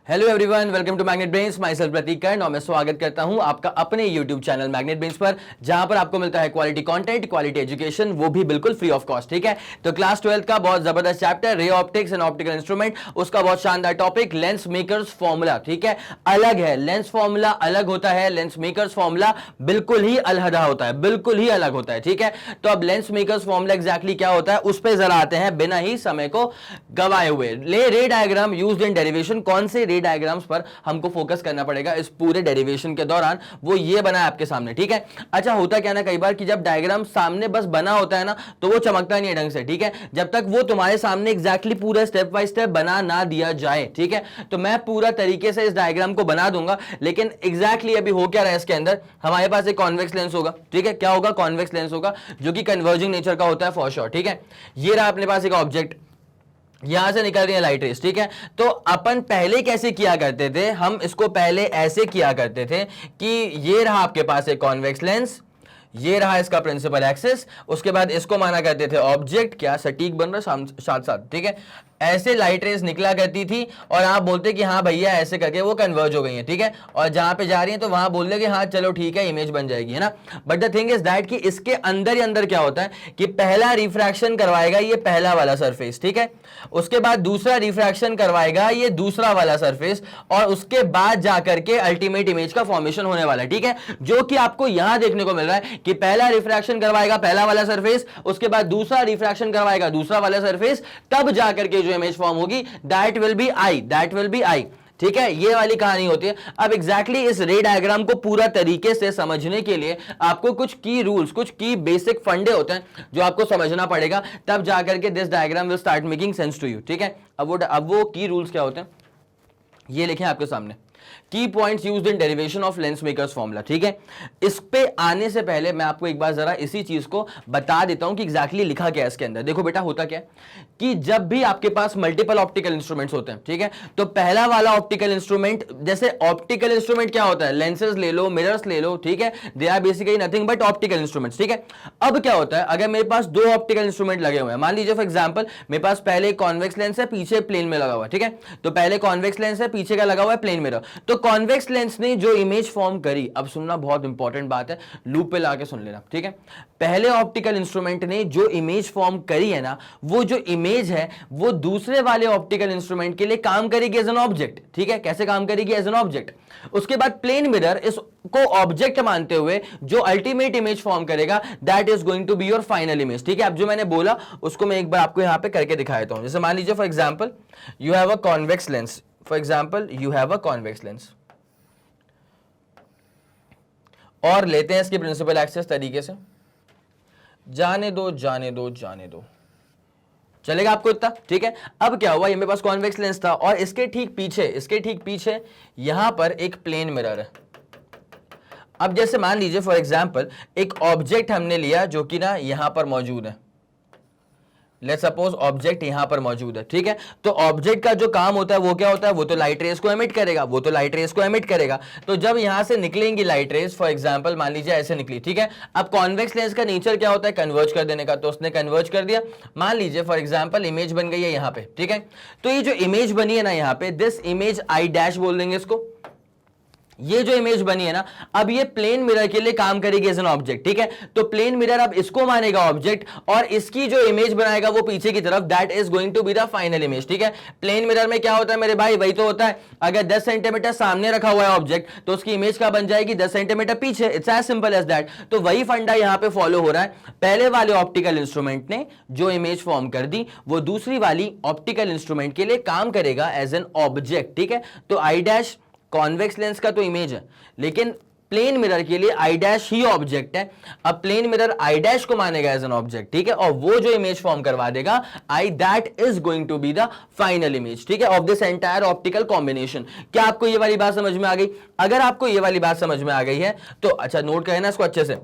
Hello everyone, welcome to Magnet Brains. Myself Prateek Karn और मैं स्वागत करता हूं आपका अपने यूट्यूब चैनल मैग्नेट ब्रेन्स पर, जहां पर आपको मिलता है क्वालिटी कंटेंट, क्वालिटी एजुकेशन, वो भी बिल्कुल फ्री ऑफ कॉस्ट। ठीक है, तो क्लास 12 का बहुत जबरदस्त chapter ray optics and optical instrument, उसका बहुत शानदार टॉपिक लेंस मेकर्स फॉर्मूला। ठीक है, अलग है, लेंस फॉर्मूला अलग होता है, लेंस मेकर्स फॉर्मूला बिल्कुल ही अलहदा होता है, बिल्कुल ही अलग होता है। ठीक है, तो अब लेंस मेकर्स फॉर्मूला एग्जैक्टली क्या होता है उस पर जरा आते हैं बिना ही समय को गवाए हुए। रे डायग्राम यूज्ड इन डेरिवेशन, कौन से रे डायग्राम्स पर हमको फोकस करना पड़ेगा इस पूरे डेरिवेशन के दौरान, वो ये बना है आपके सामने। ठीक है, अच्छा होता क्या ना कई बार कि जब डायग्राम सामने बस बना होता है ना तो वो चमकता नहीं है ढंग से। ठीक है, जब तक वो तुम्हारे सामने एग्जैक्टली पूरा स्टेप बाय स्टेप बना ना दिया जाए। ठीक है, तो मैं पूरा तरीके से इस डायग्राम को बना दूंगा, लेकिन एग्जैक्टली अभी हो क्या रहा है इसके अंदर, हमारे पास एक कॉन्वेक्स लेंस होगा। ठीक है, क्या होगा, कॉन्वेक्स लेंस होगा जो कि कन्वर्जिंग नेचर का होता है फॉर श्योर। ठीक है, ये रहा अपने पास एक ऑब्जेक्ट, यहां से निकल रही है लाइट रेस। ठीक है, तो अपन पहले कैसे किया करते थे, हम इसको पहले ऐसे किया करते थे कि ये रहा आपके पास एक कॉन्वेक्स लेंस, ये रहा इसका प्रिंसिपल एक्सिस, उसके बाद इसको माना करते थे ऑब्जेक्ट, क्या सटीक बन रहा है साथ साथ। ठीक है, ऐसे लाइट रेस निकला करती थी और आप बोलते कि हाँ भैया ऐसे करके वो कन्वर्ज हो गई है। ठीक है, और जहां पे जा रही है तो वहां बोल दे कि हाँ चलो ठीक है इमेज बन जाएगी, है ना। But the thing is that कि इसके अंदर ही अंदर क्या होता है कि पहला रिफ्रैक्शन करवाएगा ये पहला वाला सरफेस। ठीक है, उसके बाद दूसरा रिफ्रैक्शन करवाएगा ये दूसरा वाला सरफेस, और उसके बाद जाकर के अल्टीमेट इमेज का फॉर्मेशन होने वाला है। ठीक है, जो कि आपको यहां देखने को मिल रहा है कि पहला रिफ्रैक्शन करवाएगा पहला वाला सरफेस, उसके बाद दूसरा रिफ्रैक्शन करवाएगा दूसरा वाला सरफेस, तब जाकर के जो इमेज फॉर्म होगी that will be I, that will be I. ठीक है, ये वाली कहानी होती है। अब एग्जैक्टली इस रे डायग्राम को पूरा तरीके से समझने के लिए आपको कुछ की रूल्स, कुछ की बेसिक फंडे होते हैं जो आपको समझना पड़ेगा, तब जाकर के this diagram will start making sense to you. ठीक है, अब वो की रूल्स क्या होते हैं ये लिखें आपके सामने, की points used in derivation of lens makers formula. ठीक है, इस पे आने से पहले मैं आपको एक बार जरा इसी चीज को बता देता हूं कि एग्जैक्टली लिखा क्या है इसके अंदर। देखो बेटा, होता क्या है कि जब भी आपके पास मल्टीपल ऑप्टिकल इंस्ट्रूमेंट्स होते हैं, ठीक है, तो पहला वाला ऑप्टिकल इंस्ट्रूमेंट, जैसे ऑप्टिकल इंस्ट्रूमेंट क्या होता है, लेंसेज ले लो, मिरर्स ले लो। ठीक है, they are basically nothing but optical instruments. ठीक है, अब क्या होता है, अगर मेरे पास दो ऑप्टिकल इंस्ट्रूमेंट लगे हुए हैं, मान लीजिए फॉर एग्जांपल मेरे पास पहले कॉन्वेक्स लेंस है, पीछे प्लेन में लगा हुआ है। ठीक है, तो पहले कॉन्वेक्स लेंस है, पीछे का लगा हुआ है प्लेन मिरर। तो कॉन्वेक्स लेंस ने जो इमेज फॉर्म करी, अब सुनना बहुत इंपॉर्टेंट बात है, लूप पे लाके सुन लेना। ठीक है, पहले ऑप्टिकल इंस्ट्रूमेंट ने जो इमेज फॉर्म करी है ना, वो जो इमेज है वो दूसरे वाले ऑप्टिकल इंस्ट्रूमेंट के लिए काम करेगी एज एन ऑब्जेक्ट। ठीक है, कैसे काम करेगी, एज एन ऑब्जेक्ट। उसके बाद प्लेन मिरर इसको ऑब्जेक्ट मानते हुए जो अल्टीमेट इमेज फॉर्म करेगा that is going to be your final image. ठीक है, अब जो मैंने बोला उसको मैं एक बार आपको यहां पे करके दिखा देता हूं। जैसे मान लीजिए for example you have a convex lens, for example you have a convex lens, और लेते हैं इसकी प्रिंसिपल एक्सिस तरीके से, जाने दो जाने दो जाने दो, चलेगा आपको इतना। ठीक है, अब क्या हुआ, ये मेरे पास कॉन्वेक्स लेंस था और इसके ठीक पीछे यहां पर एक प्लेन मिरर है। अब जैसे मान लीजिए फॉर एग्जांपल एक ऑब्जेक्ट हमने लिया जो कि ना यहां पर मौजूद है, लेट्स सपोज ऑब्जेक्ट यहां पर मौजूद है। ठीक है, तो ऑब्जेक्ट का जो काम होता है वो क्या होता है, वो तो लाइट रेस को एमिट करेगा, तो जब यहां से निकलेंगी लाइट रेस, फॉर एग्जांपल मान लीजिए ऐसे निकली। ठीक है, अब कॉन्वेक्स लेंस का नेचर क्या होता है, कन्वर्ज कर देने का, तो उसने कन्वर्ज कर दिया। मान लीजिए फॉर एग्जांपल इमेज बन गई है यहां पे। ठीक है, तो ये जो इमेज बनी है ना यहां पे, दिस इमेज आई डैश बोल देंगे इसको, ये जो इमेज बनी है ना, अब ये प्लेन मिरर के लिए काम करेगी एज एन ऑब्जेक्ट। ठीक है, तो प्लेन मिरर अब इसको मानेगा ऑब्जेक्ट और इसकी जो इमेज बनाएगा वो पीछे की तरफ, that is going to be the final image. ठीक है, प्लेन मिरर में क्या होता है मेरे भाई, वही तो होता है, अगर 10 सेंटीमीटर सामने रखा हुआ है ऑब्जेक्ट तो उसकी इमेज क्या बन जाएगी, 10 सेंटीमीटर पीछे। It's as simple as that. तो वही फंडा यहां पे फॉलो हो रहा है, पहले वाले ऑप्टिकल इंस्ट्रूमेंट ने जो इमेज फॉर्म कर दी वो दूसरी वाली ऑप्टिकल इंस्ट्रूमेंट के लिए काम करेगा एज एन ऑब्जेक्ट। ठीक है, तो आई डैश कॉन्वेक्स लेंस का तो इमेज है, लेकिन प्लेन मिरर के लिए आई डैश ही ऑब्जेक्ट है। अब प्लेन मिरर आई डैश को मानेगा एज एन ऑब्जेक्ट। ठीक है, और वो जो इमेज फॉर्म करवा देगा I, that is going to be the final image. ठीक है, of this entire optical combination. क्या आपको ये वाली बात समझ में आ गई? अगर आपको ये वाली बात समझ में आ गई है तो अच्छा नोट करें ना इसको अच्छे से।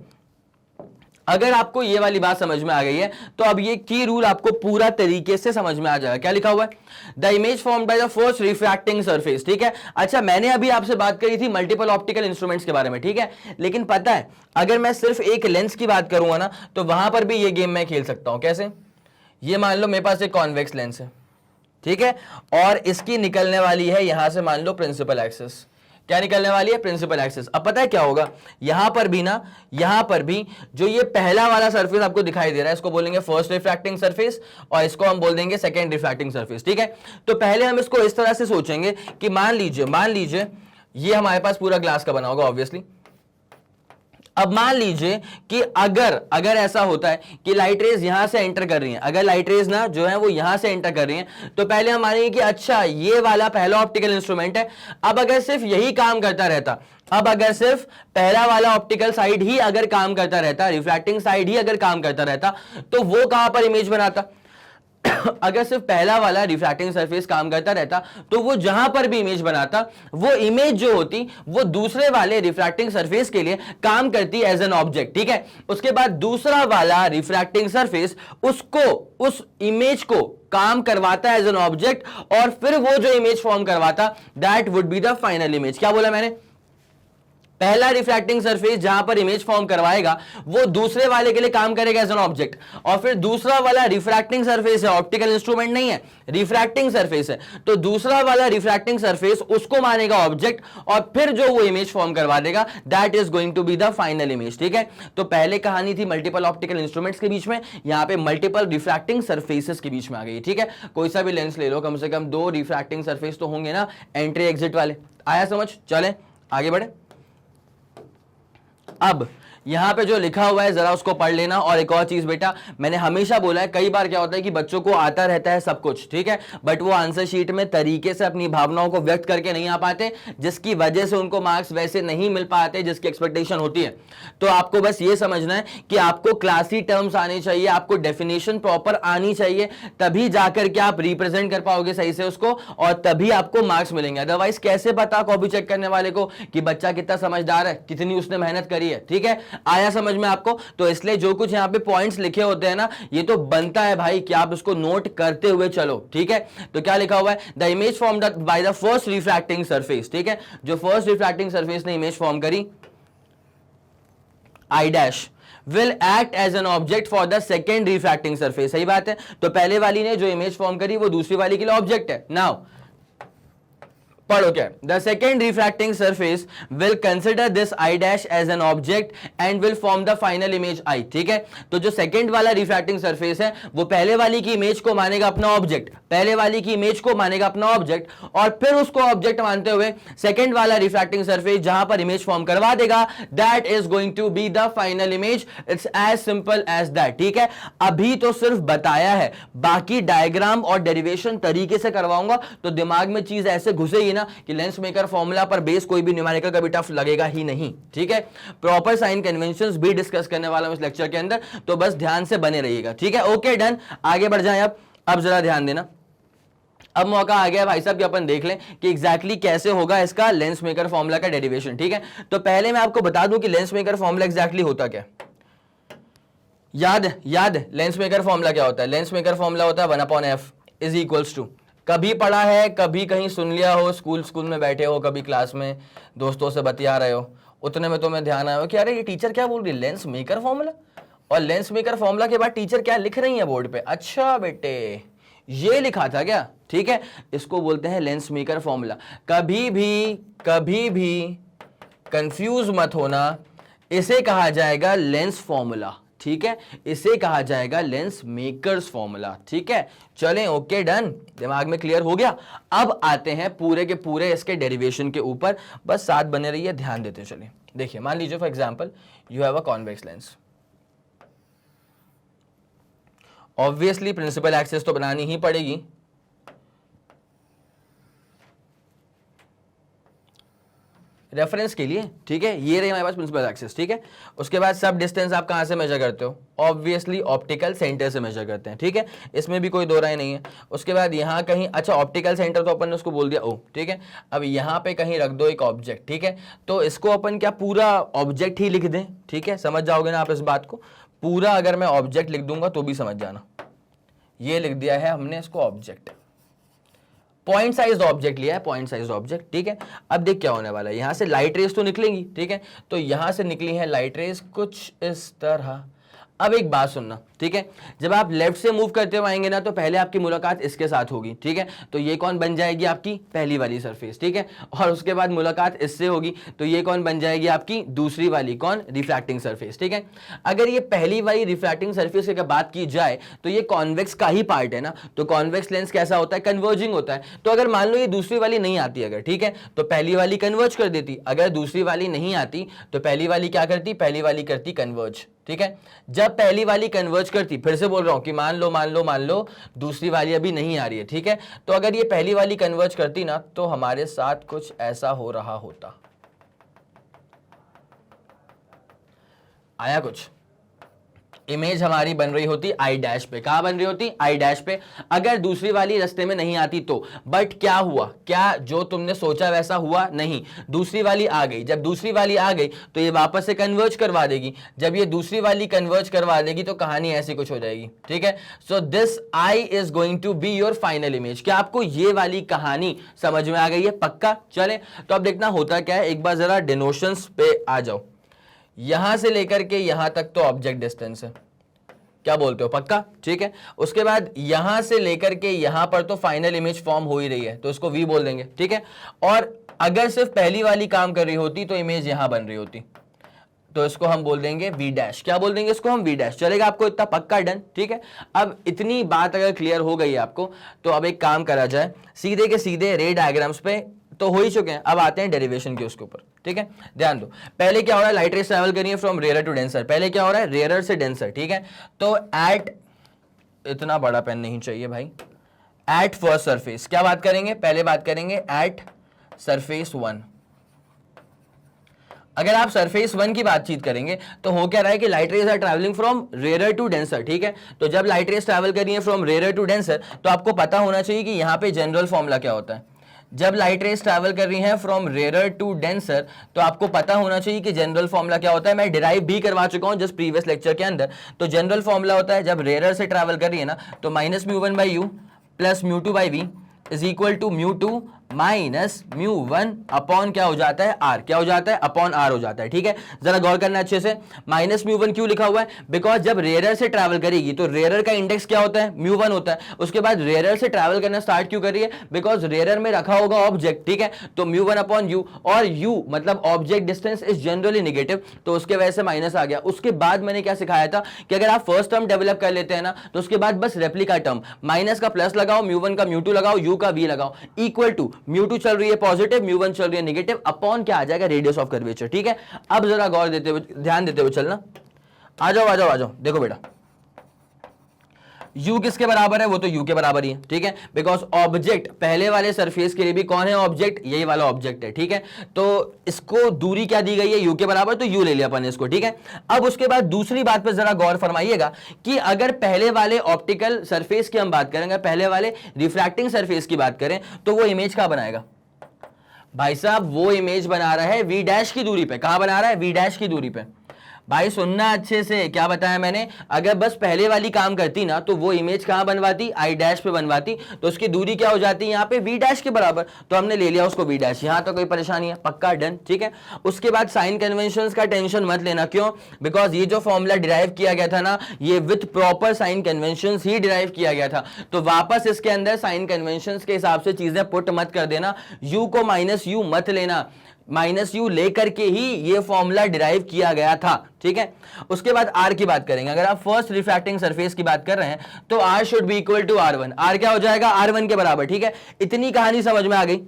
अगर आपको ये वाली बात समझ में आ गई है तो अब ये की रूल आपको पूरा तरीके से समझ में आ जाएगा। क्या लिखा हुआ है, the image formed by the first refracting surface. ठीक है, अच्छा मैंने अभी आपसे बात करी थी मल्टीपल ऑप्टिकल इंस्ट्रूमेंट्स के बारे में। ठीक है, लेकिन पता है अगर मैं सिर्फ एक लेंस की बात करूंगा ना तो वहां पर भी ये गेम मैं खेल सकता हूं। कैसे, ये मान लो मेरे पास एक कॉन्वेक्स लेंस है, ठीक है, और इसकी निकलने वाली है यहां से मान लो प्रिंसिपल एक्सिस। क्या निकलने वाली है? Principal axis. अब पता है क्या होगा, यहां पर भी ना, यहां पर भी जो ये पहला वाला सरफेस आपको दिखाई दे रहा है इसको बोलेंगे फर्स्ट रिफ्रैक्टिंग सरफेस और इसको हम बोल देंगे सेकंड रिफ्रैक्टिंग सरफेस। ठीक है, तो पहले हम इसको इस तरह से सोचेंगे कि मान लीजिए ये हमारे पास पूरा ग्लास का बना होगा ऑब्वियसली। अब मान लीजिए कि अगर ऐसा होता है कि लाइट रेज यहां से एंटर कर रही हैं, अगर लाइट रेज ना जो है वो यहां से एंटर कर रही हैं, तो पहले हम मानेंगे कि अच्छा ये वाला पहला ऑप्टिकल इंस्ट्रूमेंट है। अब अगर सिर्फ यही काम करता रहता, अब अगर सिर्फ पहला वाला ऑप्टिकल साइड ही अगर काम करता रहता, रिफ्रैक्टिंग साइड ही अगर काम करता रहता, तो वो कहां पर इमेज बनाता? अगर सिर्फ पहला वाला रिफ्रैक्टिंग सरफेस काम करता रहता तो वो जहां पर भी इमेज बनाता, वो इमेज जो होती वो दूसरे वाले रिफ्रैक्टिंग सरफेस के लिए काम करती एज एन ऑब्जेक्ट। ठीक है, उसके बाद दूसरा वाला रिफ्रैक्टिंग सरफेस उसको, उस इमेज को काम करवाता एज एन ऑब्जेक्ट, और फिर वो जो इमेज फॉर्म करवाता that would be the final image. क्या बोला मैंने? पहला रिफ्रैक्टिंग सरफेस जहां पर इमेज फॉर्म करवाएगा वो दूसरे वाले के लिए काम करेगा एज एन ऑब्जेक्ट, और फिर दूसरा वाला रिफ्रैक्टिंग सरफेस है, ऑप्टिकल इंस्ट्रूमेंट नहीं है, रिफ्रैक्टिंग सरफेस है, तो दूसरा वाला रिफ्रैक्टिंग सरफेस उसको मानेगा ऑब्जेक्ट, और फिर जो वो इमेज फॉर्म करवा देगा that is going to be the final image. ठीक है, तो पहले कहानी थी मल्टीपल ऑप्टिकल इंस्ट्रूमेंट्स के बीच में, यहां पे मल्टीपल रिफ्रैक्टिंग सरफेसेस के बीच में आ गई। ठीक है, कोई सा भी लेंस ले लो, कम से कम 2 रिफ्रैक्टिंग सरफेस तो होंगे ना, एंट्री एग्जिट वाले। आया समझ? चलें आगे बढ़े। अब यहां पे जो लिखा हुआ है जरा उसको पढ़ लेना। और एक और चीज बेटा, मैंने हमेशा बोला है, कई बार क्या होता है कि बच्चों को आता रहता है सब कुछ, ठीक है, बट वो आंसर शीट में तरीके से अपनी भावनाओं को व्यक्त करके नहीं आ पाते, जिसकी वजह से उनको मार्क्स वैसे नहीं मिल पाते जिसकी एक्सपेक्टेशन होती है। तो आपको बस ये समझना है कि आपको क्लासी टर्म्स आने चाहिए, आपको डेफिनेशन प्रॉपर आनी चाहिए, तभी जाकर के आप रिप्रेजेंट कर पाओगे सही से उसको, और तभी आपको मार्क्स मिलेंगे। अदरवाइज कैसे पता कॉपी चेक करने वाले को कि बच्चा कितना समझदार है, कितनी उसने मेहनत करी है। ठीक है, आया समझ में आपको? तो इसलिए जो कुछ यहां पे पॉइंट्स लिखे होते हैं ना, ये तो बनता है भाई कि आप इसको नोट करते हुए चलो। ठीक है, तो क्या लिखा हुआ है? The image formed by the first refracting surface. ठीक है, जो फर्स्ट रिफ्रैक्टिंग सरफेस ने इमेज फॉर्म करी I dash will act as an object for the second refracting surface। सही बात है, तो पहले वाली ने जो इमेज फॉर्म करी वो दूसरी वाली के लिए ऑब्जेक्ट है। नाउ पढ़ो क्या? The second refracting surface will consider this I dash as an object and will form the final image I. ठीक है, तो जो सेकेंड वाला रिफ्रैक्टिंग सरफेस है वो पहले वाली की इमेज को मानेगा अपना ऑब्जेक्ट, पहले वाली की इमेज को मानेगा अपना ऑब्जेक्ट, और फिर उसको ऑब्जेक्ट मानते हुए सेकेंड वाला रिफ्रैक्टिंग सरफेस जहां पर इमेज फॉर्म करवा देगा that is going to be the final image. It's as simple as that. ठीक है, अभी तो सिर्फ बताया है, बाकी डायग्राम और डेरिवेशन तरीके से करवाऊंगा तो दिमाग में चीज ऐसे घुसेगी ना कि लेंस मेकर फॉर्मूला पर बेस कोई भी न्यूमेरिकल का भी टफ लगेगा ही नहीं। ठीक है, प्रॉपर साइन कन्वेंशंस भी डिस्कस करने वाला हूं इस लेक्चर के अंदर, तो बस ध्यान से बने रहिएगा। ठीक है, ओके डन, आगे बढ़ जाएं। अब जरा ध्यान देना, अब मौका आ गया भाई साहब कि अपन देख लें कि एग्जैक्टली कैसे होगा इसका लेंस मेकर फॉर्मूला का डेरिवेशन। ठीक है, तो पहले मैं आपको बता दूं कि लेंस मेकर फॉर्मूला एग्जैक्टली होता क्या। याद लेंस मेकर फॉर्मूला क्या होता है? लेंस मेकर फॉर्मूला होता है 1/f इज इक्वल्स टू, कभी पढ़ा है, कभी कहीं सुन लिया हो, स्कूल में बैठे हो, कभी क्लास में दोस्तों से बतिया रहे हो, उतने में तुम्हें ध्यान आया हो कि अरे ये टीचर क्या बोल रही है, लेंस मेकर फॉर्मूला। और लेंस मेकर फॉर्मूला के बाद टीचर क्या लिख रही है बोर्ड पे? अच्छा बेटे ये लिखा था क्या? ठीक है, इसको बोलते हैं लेंस मेकर फॉर्मूला। कभी भी कंफ्यूज मत होना, इसे कहा जाएगा लेंस फॉर्मूला। ठीक है, इसे कहा जाएगा लेंस मेकर्स फॉर्मूला। ठीक है, चलें ओके डन, दिमाग में क्लियर हो गया। अब आते हैं पूरे के पूरे इसके डेरिवेशन के ऊपर, बस साथ बने रहिए, ध्यान देते चलिए। देखिए मान लीजिए for example you have a convex lens, obviously principal axis तो बनानी ही पड़ेगी, रेफरेंस के लिए। ठीक है, ये रही हमारे पास प्रिंसिपल एक्सिस। ठीक है, उसके बाद सब डिस्टेंस आप कहां से मेजर करते हो? ऑब्वियसली ऑप्टिकल सेंटर से मेजर करते हैं। ठीक है, इसमें भी कोई दो राय नहीं है। उसके बाद यहां कहीं, अच्छा ऑप्टिकल सेंटर तो अपन ने उसको बोल दिया ओ, ठीक है, अब यहां पे कहीं रख दो एक ऑब्जेक्ट। ठीक है, तो इसको अपन क्या पूरा ऑब्जेक्ट ही लिख दें? ठीक है, समझ जाओगे ना आप इस बात को, पूरा अगर मैं ऑब्जेक्ट लिख दूंगा तो भी समझ जाना, ये लिख दिया है हमने इसको ऑब्जेक्ट, पॉइंट साइज ऑब्जेक्ट लिया है, पॉइंट साइज ऑब्जेक्ट। ठीक है, अब देख क्या होने वाला है, यहां से लाइट रेज तो निकलेंगी। ठीक है, तो यहां से निकली है लाइट रेज कुछ इस तरह। अब एक बात सुनना, ठीक है। जब आप लेफ्ट से मूव करते हुए आएंगे ना तो पहले आपकी मुलाकात इसके साथ होगी, ठीक है, तो ये कौन बन जाएगी आपकी पहली वाली सरफेस, ठीक है, और उसके बाद मुलाकात इससे होगी तो ये कौन बन जाएगी आपकी दूसरी वाली कौन रिफ्रैक्टिंग सरफेस, ठीक है। अगर ये पहली वाली रिफ्रैक्टिंग सरफेस की बात की जाए तो ये कॉन्वेक्स का ही पार्ट है ना, तो कॉन्वेक्स लेंस कैसा होता है, कन्वर्जिंग होता है। तो अगर मान लो ये दूसरी वाली नहीं आती अगर, ठीक है, तो पहली वाली कन्वर्ज कर देती, अगर दूसरी वाली नहीं आती तो पहली वाली क्या करती, पहली वाली करती कन्वर्ज, ठीक है। जब पहली वाली कन्वर्ज करती, फिर से बोल रहा हूं कि मान लो दूसरी वाली अभी नहीं आ रही है, ठीक है, तो अगर ये पहली वाली कन्वर्ज करती ना तो हमारे साथ कुछ ऐसा हो रहा होता। आया कुछ, इमेज हमारी बन रही होती आई डैश पे, कहां बन रही होती आई डैश पे, अगर दूसरी वाली रास्ते में नहीं आती तो। बट क्या हुआ, क्या जो तुमने सोचा वैसा हुआ नहीं, दूसरी वाली आ गई। जब दूसरी वाली आ गई तो ये वापस से कन्वर्ज करवा देगी, जब ये दूसरी वाली कन्वर्ज करवा देगी तो कहानी ऐसी कुछ हो जाएगी, ठीक है। So this I is going to be your final image. क्या आपको ये वाली कहानी समझ में आ गई है, पक्का। चले तो अब देखना होता क्या है, एक बार जरा डिनोशंस पे आ जाओ। यहां से लेकर के यहां तक तो ऑब्जेक्ट डिस्टेंस है, क्या बोलते हो, पक्का, ठीक है। उसके बाद यहां से लेकर के यहां पर तो फाइनल इमेज फॉर्म हो ही रही है तो इसको वी बोल देंगे, ठीक है। और अगर सिर्फ पहली वाली काम कर रही होती तो इमेज यहां बन रही होती तो इसको हम बोल देंगे वी डैश, क्या बोल देंगे इसको हम वी डैश। चलेगा आपको इतना पक्का, डन, ठीक है। अब इतनी बात अगर क्लियर हो गई है आपको तो अब एक काम करा जाए, सीधे के सीधे रे डायग्राम्स पे तो हो ही चुके हैं, अब आते हैं डेरिवेशन के उसके ऊपर, ठीक है। ध्यान दो, पहले क्या हो रहा है, लाइट रेस ट्रैवल करिए फ्रॉम रेयर टू डेंसर, पहले क्या हो रहा है रेयर से डेंसर, ठीक है। तो एट, इतना बड़ा पेन नहीं चाहिए भाई, एट फर्स्ट सरफेस क्या बात करेंगे, पहले बात करेंगे एट सरफेस 1। अगर आप सरफेस 1 की बातचीत करेंगे तो हो क्या रहा है कि light rays are travelling from rare to denser, ठीक है। तो जब लाइट रेज ट्रैवल कर रही है फ्रॉम रेयर टू डेंसर तो आपको पता होना चाहिए कि यहां पे जनरल फॉर्मूला क्या होता है। जब लाइट रेज ट्रैवल कर रही हैं फ्रॉम रेयर टू डेंसर तो आपको पता होना चाहिए कि जनरल फॉर्मूला क्या होता है। मैं डिराइव भी करवा चुका हूं जस्ट प्रीवियस लेक्चर के अंदर। तो जनरल फॉर्मूला होता है जब रेयर से ट्रैवल कर रही है ना तो minus mu 1 by u plus mu 2 by v is equal to mu 2 minus mu 1 upon क्या हो जाता है आर, क्या हो जाता है अपॉन आर हो जाता है, ठीक है। जरा गौर करना अच्छे से, माइनस म्यू 1 क्यों लिखा हुआ है, बिकॉज जब रेयर से ट्रैवल करेगी तो रेयर का इंडेक्स क्या होता है म्यू 1 होता है। उसके बाद रेयर से ट्रैवल करना स्टार्ट क्यों कर रही है, बिकॉज रेयर में रखा होगा ऑब्जेक्ट, ठीक है, तो म्यू 1 अपॉन यू, और यू मतलब object distance is generally negative तो उसके वजह से माइनस आ गया। उसके बाद मैंने क्या सिखाया था कि अगर आप फर्स्ट टर्म डेवलप कर लेते हैं ना तो उसके बाद बस रेप्लिका टर्म, माइनस का प्लस लगाओ, म्यू 1 का म्यू 2 लगाओ, यू का वी लगाओ, इक्वल टू म्यू 2 चल रही है पॉजिटिव, म्यू 1 चल रही है नेगेटिव, अपॉन क्या आ जाएगा रेडियस ऑफ कर्वेचर, ठीक है। अब जरा गौर देते हुए ध्यान देते हुए चलना, आ जाओ देखो बेटा, u किसके बराबर है, वो तो u के बराबर ही है, ठीक है, बिकॉज ऑब्जेक्ट पहले वाले सरफेस के लिए भी कौन है ऑब्जेक्ट, यही वाला ऑब्जेक्ट है, ठीक है। तो इसको दूरी क्या दी गई है u के बराबर, तो u ले लिया अपन इसको, ठीक है। अब उसके बाद दूसरी बात पर जरा गौर फरमाइएगा कि अगर पहले वाले ऑप्टिकल सरफेस की हम बात करेंगे, पहले वाले रिफ्रैक्टिंग सरफेस की बात करें तो वो इमेज कहां बनाएगा भाई साहब, वो इमेज बना रहा है v डैश की दूरी पे। कहां बना रहा है, v डैश की दूरी पे। भाई सुनना अच्छे से, क्या बताया मैंने, अगर बस पहले वाली काम करती ना तो वो इमेज कहां बनवाती, आई डैश पे बनवाती, तो उसकी दूरी क्या हो जाती है यहाँ पे वी डैश के बराबर, तो हमने ले लिया उसको वी डैश। यहाँ तो कोई परेशानी है, पक्का, डन, ठीक है। उसके बाद साइन कन्वेंशंस का टेंशन मत लेना, क्यों, बिकॉज ये जो फॉर्मूला डिराइव किया गया था ना ये विथ प्रॉपर साइन कन्वेंशंस ही डिराइव किया गया था, तो वापस इसके अंदर साइन कन्वेंशंस के हिसाब से चीजें पुट मत कर देना, यू को माइनस यू मत लेना, माइनस यू लेकर के ही ये फॉर्मूला डिराइव किया गया था, ठीक है। उसके बाद आर की बात करेंगे, अगर आप फर्स्ट रिफ्रैक्टिंग सरफेस की बात कर रहे हैं तो R should be equal to R1, R क्या हो जाएगा R1 के बराबर, ठीक है। इतनी कहानी समझ में आ गई,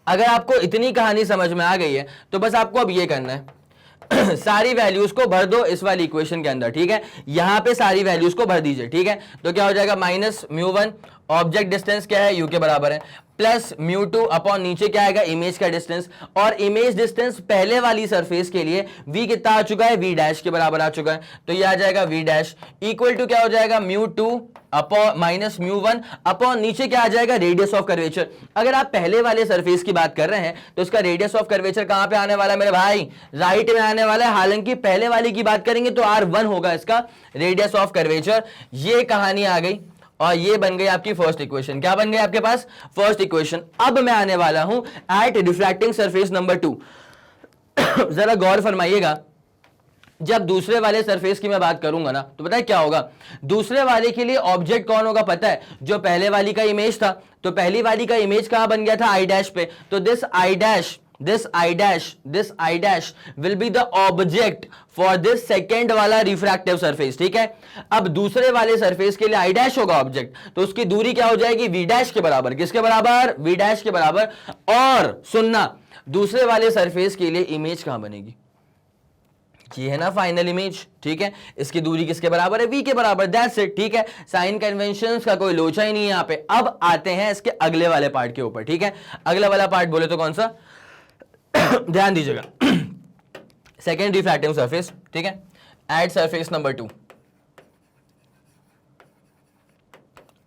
अगर आपको इतनी कहानी समझ में आ गई है तो बस आपको अब ये करना है सारी वैल्यूज को भर दो इस वाली इक्वेशन के अंदर, ठीक है। यहां पे सारी वैल्यूज को भर दीजिए, ठीक है। तो क्या हो जाएगा माइनस म्यू 1, ऑब्जेक्ट डिस्टेंस क्या है u के बराबर है, प्लस म्यू 2 अपॉन नीचे क्या आएगा इमेज का डिस्टेंस, और इमेज डिस्टेंस पहले वाली सरफेस के लिए v कितना आ चुका है, v डैश के बराबर आ चुका है, तो ये आ जाएगा v डैश इक्वल टू क्या हो जाएगा mu 2 upon minus mu 1 upon नीचे क्या आ जाएगा रेडियस ऑफ कर्वेचर। अगर आप पहले वाले सरफेस की बात कर रहे हैं तो इसका रेडियस ऑफ कर्वेचर कहां पे आने वाला है मेरे भाई, राइट में आने वाला है। हालांकि पहले वाली की बात करेंगे तो R1 होगा इसका रेडियस ऑफ कर्वेचर। ये कहानी आ गई और ये बन गई आपकी फर्स्ट इक्वेशन। क्या बन गई आपके पास, फर्स्ट इक्वेशन। अब मैं आने वाला हूं एट रिफ्रैक्टिंग सरफेस नंबर 2 जरा गौर फरमाइएगा, जब दूसरे वाले सरफेस की मैं बात करूंगा ना, तो पता है क्या होगा, दूसरे वाले के लिए ऑब्जेक्ट कौन होगा पता है, जो पहले वाली का इमेज था, तो पहली वाली का इमेज कहां बन गया था, आई डैश पे, तो this I dash will be the object for this second वाला रिफ्रैक्टिव सरफेस, ठीक है। अब दूसरे वाले सरफेस के लिए आई डैश होगा ऑब्जेक्ट, तो उसकी दूरी क्या हो जाएगी, वी डैश के बराबर, किसके बराबर, वी डैश के बराबर। और सुनना, दूसरे वाले सरफेस के लिए इमेज कहां बनेगी, ये है ना फाइनल इमेज, ठीक है, इसकी दूरी किसके बराबर है, v के बराबर, दैट्स इट, ठीक है। साइन कन्वेंशंस का कोई लोचा ही नहीं है यहां पे। अब आते हैं इसके अगले वाले पार्ट के ऊपर, ठीक है। अगला वाला पार्ट बोले तो कौन सा, ध्यान दीजिएगा, सेकेंड रिफ्रैक्टिंग सरफेस, ठीक है, एट सरफेस नंबर 2।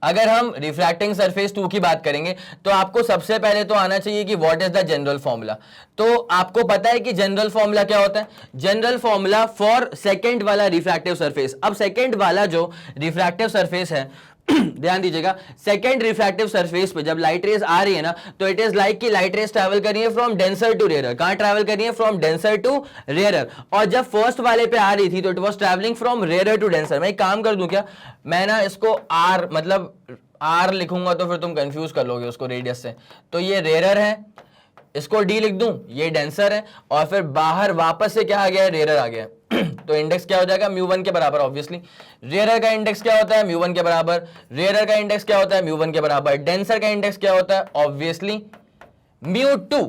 अगर हम रिफ्रैक्टिंग सरफेस 2 की बात करेंगे तो आपको सबसे पहले तो आना चाहिए कि what is the general formula. तो आपको पता है कि जनरल फॉर्मूला क्या होता है, जनरल फॉर्मूला फॉर सेकंड वाला रिफ्रैक्टिव सरफेस। अब सेकंड वाला जो रिफ्रैक्टिव सरफेस है, ध्यान दीजिएगा, सेकंड रिफ्रैक्टिव सरफेस पे जब लाइट रेज आ रही है ना, तो इट इज लाइक कि लाइट रेज ट्रैवल कर रही है फ्रॉम डेंसर टू रेयरर। कहां ट्रैवल कर रही है, फ्रॉम डेंसर टू रेयरर। और जब फर्स्ट वाले पे आ रही थी तो it was travelling from rarer to denser. मैं एक काम कर दूं क्या, मैं ना इसको आर, मतलब आर लिखूंगा तो फिर तुम कंफ्यूज कर लोगे उसको रेडियस से। तो ये रेयरर है, इसको डी लिख दूं, ये डेंसर है, और फिर बाहर वापस से क्या आ गया है, रेयरर आ गया है। तो इंडेक्स क्या हो जाएगा, μ1 के बराबर। ऑब्वियसली रेयरर का इंडेक्स क्या होता है, μ1 के बराबर। रेयरर का इंडेक्स क्या होता है, μ1 के बराबर। डेंसर का इंडेक्स क्या होता है, obviously μ2।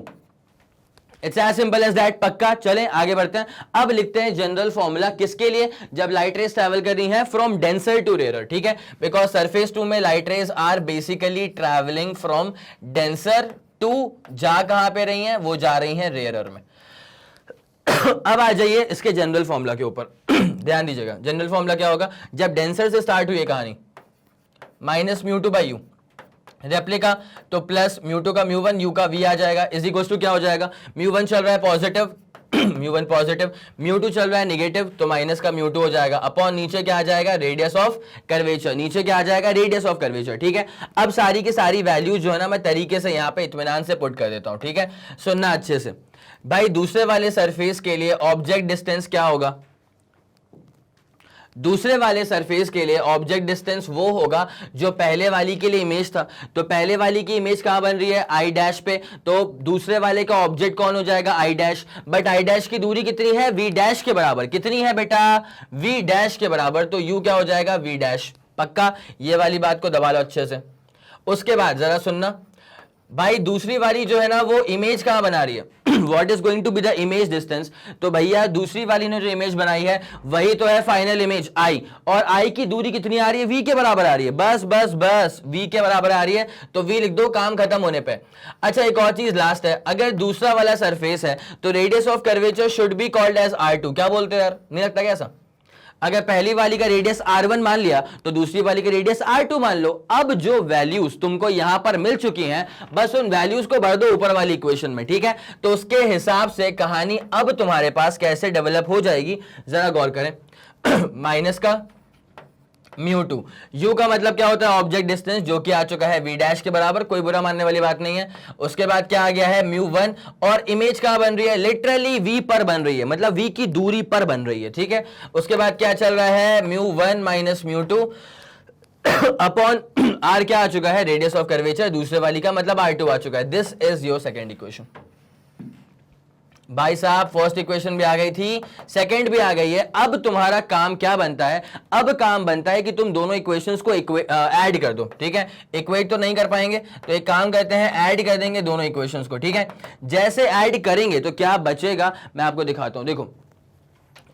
It's as simple as that. पक्का, चलें आगे बढ़ते हैं। अब लिखते हैं जनरल फॉर्मूला किसके लिए, जब लाइट रेज ट्रैवल कर रही है फ्रॉम डेंसर टू रेयरर, ठीक है। बिकॉज सरफेस 2 में light rays are basically travelling from denser to, जा कहां पे रही हैं, वो जा रही हैं रेयरर में। अब आ जाइए इसके जनरल फॉर्मूला के ऊपर। ध्यान दीजिएगा, जनरल फॉर्मूला क्या होगा, जब डेंसर से स्टार्ट हुई है कहानी, माइनस μ2 बाई यू, रेप्लिका तो प्लस μ2 का μ1, u का v आ जाएगा, इज इक्वल टू क्या हो जाएगा, μ1 चल रहा है पॉजिटिव, μ1 पॉजिटिव, μ2 चल रहा है नेगेटिव, तो माइनस का μ2 हो जाएगा, अपॉन नीचे क्या आ जाएगा, रेडियस ऑफ कर्वेचर, नीचे क्या आ जाएगा, रेडियस ऑफ कर्वेचर, ठीक है। अब सारी की सारी वैल्यूज जो है ना मैं तरीके से यहाँ पे इत्मीनान से पुट कर देता हूँ, ठीक है। सुनना अच्छे से भाई, दूसरे वाले सरफेस के लिए ऑब्जेक्ट डिस्टेंस क्या होगा, दूसरे वाले सरफेस के लिए ऑब्जेक्ट डिस्टेंस वो होगा जो पहले वाली के लिए इमेज था। तो पहले वाली की इमेज कहां बन रही है, आई डैश पे, तो दूसरे वाले का ऑब्जेक्ट कौन हो जाएगा, आई डैश। बट आई डैश की दूरी कितनी है, वी डैश के बराबर। कितनी है बेटा, वी डैश के बराबर, तो यू क्या हो जाएगा, वी डैश। पक्का, ये वाली बात को दबा लो अच्छे से। उसके बाद जरा सुनना भाई, दूसरी वाली जो है ना वो इमेज कहां बना रही है, what is going to be the image distance. तो भैया दूसरी वाली ने जो इमेज बनाई है वही तो है फाइनल इमेज आई, और आई की दूरी कितनी आ रही है, वी के बराबर आ रही है, बस बस बस वी के बराबर आ रही है, तो वी लिख दो, काम खत्म होने पे। अच्छा एक और चीज लास्ट है, अगर दूसरा वाला सरफेस है तो radius of curvature should be called as r2। क्या बोलते हो यार, नहीं लगता क्या ऐसा, अगर पहली वाली का रेडियस r1 मान लिया तो दूसरी वाली का रेडियस r2 मान लो। अब जो वैल्यूज तुमको यहां पर मिल चुकी हैं, बस उन वैल्यूज को भर दो ऊपर वाली इक्वेशन में, ठीक है। तो उसके हिसाब से कहानी अब तुम्हारे पास कैसे डेवलप हो जाएगी, जरा गौर करें। माइनस का μ2, u का मतलब क्या होता है, ऑब्जेक्ट डिस्टेंस, जो कि आ चुका है v डैश के बराबर, कोई बुरा मानने वाली बात नहीं है। उसके बाद क्या आ गया है, μ1, और इमेज कहां बन रही है, लिटरली v पर बन रही है, मतलब v की दूरी पर बन रही है, ठीक है। उसके बाद क्या चल रहा है, μ1 माइनस μ2 अपॉन r क्या आ चुका है, रेडियस ऑफ कर्वेचर, दूसरे वाली का मतलब r2 आ चुका है। This is your second equation. भाई साहब फर्स्ट इक्वेशन भी आ गई थी, सेकंड भी आ गई है। अब तुम्हारा काम क्या बनता है, अब काम बनता है कि तुम दोनों इक्वेशंस को ऐड कर दो, ठीक है। इक्वेट तो नहीं कर पाएंगे तो एक काम करते हैं, ऐड कर देंगे दोनों इक्वेशंस को, ठीक है। जैसे ऐड करेंगे तो क्या बचेगा मैं आपको दिखाता हूं। देखो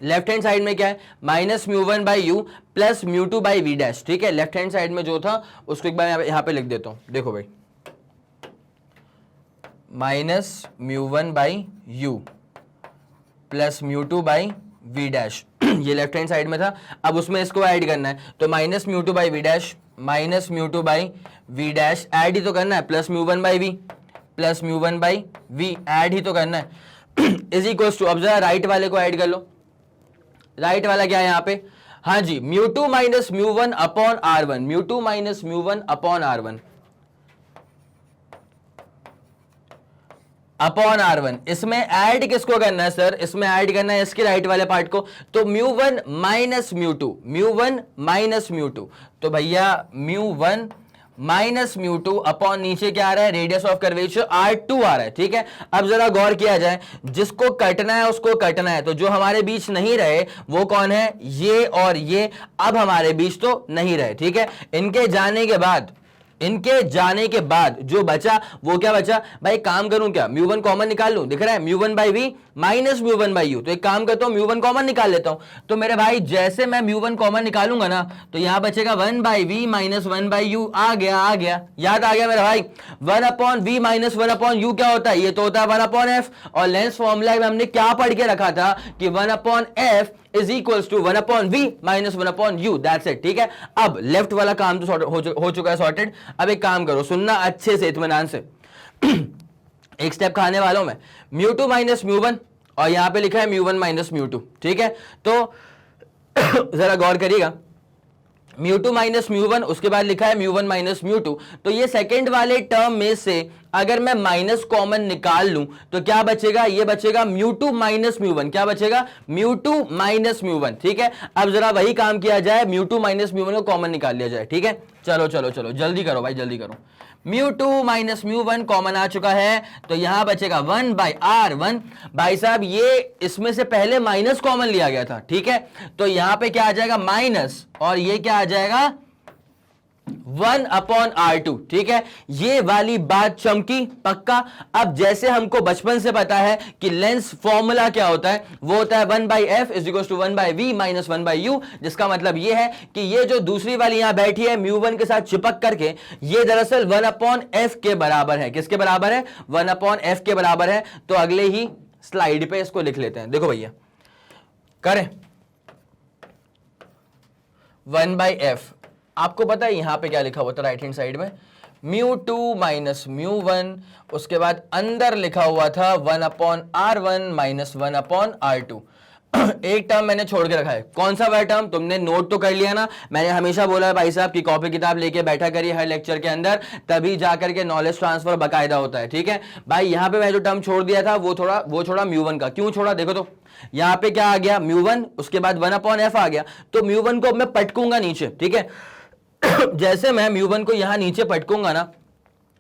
लेफ्ट हैंड साइड में क्या है, minus μ1 by u plus μ2 by v dash, ठीक है। लेफ्ट हैंड साइड में जो था उसको एक बार यहां पे लिख देता हूं। देखो भाई, minus μ1 by u plus μ2 by v dash, ये लेफ्ट हैंड साइड में था। अब उसमें इसको ऐड करना है, तो minus μ2 by v dash minus μ2 by v dash, add ही तो करना है, plus μ1 by v plus μ1 by v, add ही तो करना है, इज इक्वल टू, अब जरा राइट वाले को ऐड कर लो। राइट वाला क्या है यहाँ पे, हाँ जी, μ2 minus μ1 upon r1, μ2 minus μ1 upon r1। Upon R1। इसमें ऐड किसको करना है सर? इसमें ऐड करना है इसके राइट वाले पार्ट को, तो म्यू1 माइनस म्यू2, म्यू1 माइनस म्यू2, तो भैया म्यू1 माइनस म्यू2 अपॉन नीचे क्या आ रहा है? रेडियस ऑफ कर्वेचर R2 आ रहा है। ठीक है, अब जरा गौर किया जाए, जिसको कटना है उसको कटना है, तो जो हमारे बीच नहीं रहे वो कौन है? ये और ये अब हमारे बीच तो नहीं रहे। ठीक है, इनके जाने के बाद जो बचा वो क्या बचा? भाई काम करूं क्या? म्यू1 कॉमन निकाल लूं, दिख रहा है mu by v minus mu by u, तो एक काम करता हूं म्यू1 कॉमन निकाल लेता हूं। तो मेरे भाई जैसे मैं म्यू1 कॉमन निकालूंगा ना, तो यहां बचेगा 1 by v minus 1 by u. आ गया, याद आ गया मेरा भाई। 1 upon v minus 1 upon u क्या होता है? ये तो होता है 1 अपॉन एफ। और लेंस फॉर्मूला में हमने क्या पढ़ के रखा था कि 1 upon f is equals to 1 upon v minus 1 upon u, that's it. ठीक है, अब लेफ्ट वाला काम तो हो चुका है सॉर्टेड। अब एक काम करो, सुनना अच्छे से, इत्मीनान से एक स्टेप खाने वालों में, म्यू2 माइनस म्यू1 और यहां पे लिखा है म्यू1 माइनस म्यू2। ठीक है, तो जरा गौर करिएगा, म्यू2 माइनस म्यू1, उसके बाद लिखा है म्यू1 माइनस म्यू2, तो ये सेकंड वाले टर्म में से अगर मैं माइनस कॉमन निकाल लूं तो क्या बचेगा? ये बचेगा म्यू2 माइनस म्यू1। क्या बचेगा? म्यू2 माइनस म्यू1। ठीक है, अब जरा वही काम किया जाए, म्यू2 माइनस म्यू1 को कॉमन निकाल लिया जाए। ठीक है, चलो जल्दी करो भाई, जल्दी करो। म्यू2 माइनस म्यू1 कॉमन आ चुका है, तो यहां बचेगा 1 बाई R1। भाई साहब ये इसमें से पहले माइनस कॉमन लिया गया था। ठीक है, तो यहां पे क्या आ जाएगा? माइनस, और ये क्या आ जाएगा? 1 अपॉन R2। ठीक है, ये वाली बात चमकी पक्का। अब जैसे हमको बचपन से पता है कि लेंस फॉर्मूला क्या होता है, वो होता है 1 by f is equal to 1 by v minus 1 by u, जिसका मतलब ये है कि ये जो दूसरी वाली यहां बैठी है म्यू1 के साथ चिपक करके, ये दरअसल 1 अपॉन एफ के बराबर है। किसके बराबर है? 1 अपॉन एफ के बराबर है। तो अगले ही स्लाइड पे इसको लिख लेते हैं। देखो भैया, करें 1 बाई एफ, आपको पता है यहां पे क्या लिखा हुआ था राइट हैंड साइड में? म्यू2 माइनस म्यू1, उसके बाद अंदर लिखा हुआ था 1 upon R1 minus 1 upon R2। एक टर्म मैंने छोड़ के रखा है, कौन सा वह टर्म? तुमने नोट तो कर लिया ना। मैंने हमेशा बोला है भाई साहब की कॉपी किताब लेके बैठा करिए हर लेक्चर के अंदर, तभी जाकर के नॉलेज ट्रांसफर बकायदा होता है। ठीक है भाई, यहां पे मैं जो टर्म छोड़ दिया था वो छोड़ा म्यू1 का। क्यों छोड़ा? देखो तो यहां पे क्या आ गया? म्यू1, उसके बाद 1 अपॉन एफ आ गया, तो म्यू1 को मैं पटकूंगा नीचे। ठीक है, जैसे मैं म्यू1 को यहां नीचे पटकूंगा ना,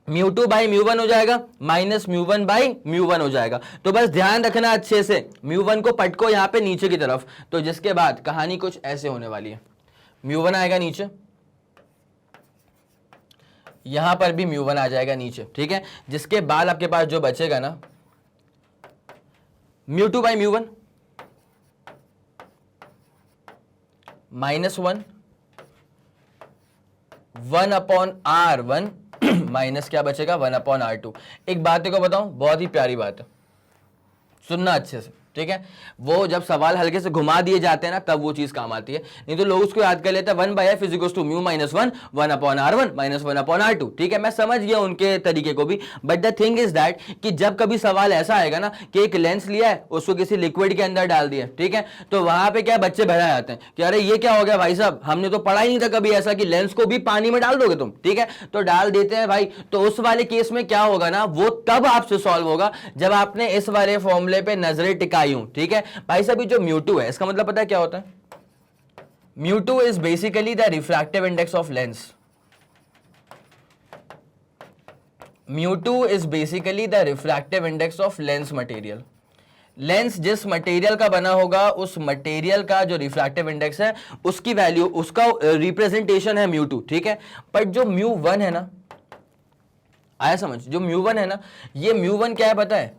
म्यू2 बाई म्यू1 हो जाएगा, माइनस म्यू1 बाई म्यू1 हो जाएगा। तो बस ध्यान रखना अच्छे से, म्यू1 को पटको यहां पे नीचे की तरफ, तो जिसके बाद कहानी कुछ ऐसे होने वाली है। म्यू1 आएगा नीचे, यहां पर भी म्यू1 आ जाएगा नीचे। ठीक है, जिसके बाद आपके पास जो बचेगा ना, mu by mu minus 1 upon R1 minus क्या बचेगा? 1 अपॉन R2। एक बात को बताऊं, बहुत ही प्यारी बात है, सुनना अच्छे से। ठीक है, वो जब सवाल हल्के से घुमा दिए जाते हैं ना, तब वो चीज काम आती है, नहीं तो लोग उसको याद कर लेते हैं 1 by f is equal to mu minus 1 upon R1 minus 1 upon R2। ठीक है, मैं समझ गया उनके तरीके को भी, but the thing is that कि जब कभी सवाल ऐसा आएगा ना कि एक लेंस लिया है, उसको किसी लिक्विड के अंदर डाल दिया, ठीक है, तो वहां पे क्या बच्चे बहरा जाते हैं कि अरे ये क्या हो गया भाई साहब, हमने तो पढ़ा ही नहीं था कभी ऐसा कि लेंस को भी पानी में डाल दोगे तुम। ठीक है, तो डाल देते हैं भाई। तो उस वाले केस में क्या होगा ना, वो तब आपसे सॉल्व होगा जब आपने इस वाले फॉर्मूले पे नजरें टिकाई हूं। ठीक है भाई साहब, जो म्यू2 है इसका मतलब पता है क्या होता है? Mu is basically the refractive index of lens. Mu is basically the refractive index of lens material. Lens जिस मटेरियल का बना होगा, उस मटेरियल का जो रिफ्रैक्टिव इंडेक्स है, उसकी वैल्यू, उसका रिप्रेजेंटेशन है म्यू2। ठीक है, पर जो म्यू1 है ना, आया समझ? जो म्यू1 है ना, ये म्यू1 क्या है पता है?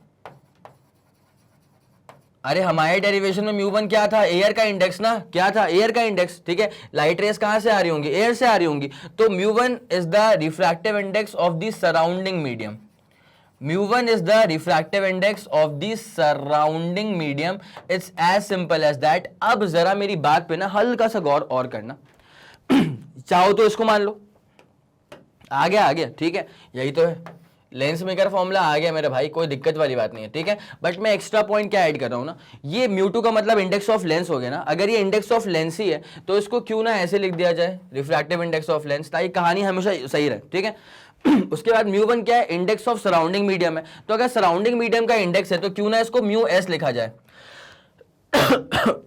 अरे हमारे डेरिवेशन में म्यू1 क्या था? एयर का इंडेक्स ना, क्या था? एयर का इंडेक्स। ठीक है, लाइट रेस कहां से आ रही होंगी? एयर से आ रही होंगी। तो mu is the refractive index of the surrounding medium. Mu is the refractive index of the surrounding medium. It's as simple as that. अब जरा मेरी बात पे ना हल्का सा गौर और करना चाहो तो इसको मान लो, आ गया। ठीक है, यही तो है, लेंस मेकर फॉर्मूला आ गया मेरे भाई, कोई दिक्कत वाली बात नहीं है। ठीक है, बट मैं एक्स्ट्रा पॉइंट क्या ऐड कर रहा हूं ना, ये म्यू2 का मतलब इंडेक्स ऑफ लेंस हो गया ना। अगर ये इंडेक्स ऑफ लेंस ही है तो इसको क्यों ना ऐसे लिख दिया जाए, रिफ्रैक्टिव इंडेक्स ऑफ लेंस, ताकि कहानी हमेशा सही रहे। ठीक है उसके बाद म्यू1 क्या है, इंडेक्स ऑफ सराउंडिंग मीडियम है। तो अगर सराउंडिंग मीडियम का इंडेक्स है तो क्यों ना इसको म्यू एस लिखा जाए,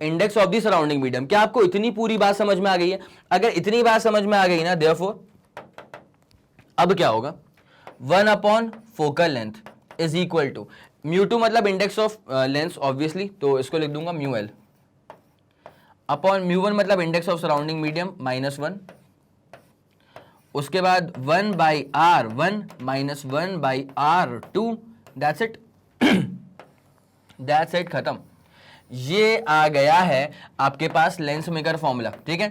index of the surrounding medium. क्या आपको इतनी पूरी बात समझ में आ गई है? अगर इतनी बात समझ में आ गई ना, देयरफॉर अब क्या होगा, 1 upon focal length is equal to mu मतलब इंडेक्स ऑफ लेंथ ऑब्वियसली, तो इसको लिख दूंगा म्यू एल, अपॉन म्यू1 मतलब इंडेक्स ऑफ सराउंडिंग मीडियम -1, उसके बाद 1 by R1 minus 1 by R2, that's it, that's it, खत्म। ये आ गया है आपके पास लेंस मेकर फॉर्मूला, ठीक है।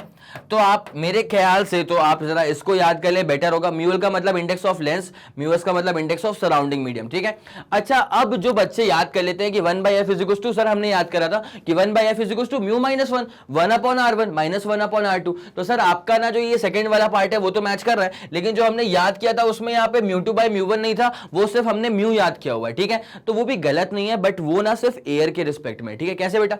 तो आप मेरे ख्याल से तो आप जरा इसको याद कर ले, बेटर होगा। म्यूएल का मतलब इंडेक्स ऑफ लेंस, म्यूएस का मतलब इंडेक्स ऑफ सराउंडिंग मीडियम, ठीक है। अच्छा, अब जो बच्चे याद कर लेते हैं कि 1 by f is equal to, sir हमने याद करा था कि 1 by f is equal to mu minus 1, 1 upon R1 minus 1 upon R2। तो सर आपका ना जो ये सेकंड वाला पार्ट है वो तो मैच कर रहा है, लेकिन जो हमने याद किया था उसमें यहाँ पे म्यू2 बाई म्यू1 नहीं था, वो सिर्फ हमने म्यू याद किया हुआ है, ठीक है। तो वो भी गलत नहीं है, बट वो ना सिर्फ एयर के रिस्पेक्ट में, ठीक है। कैसे बेटा,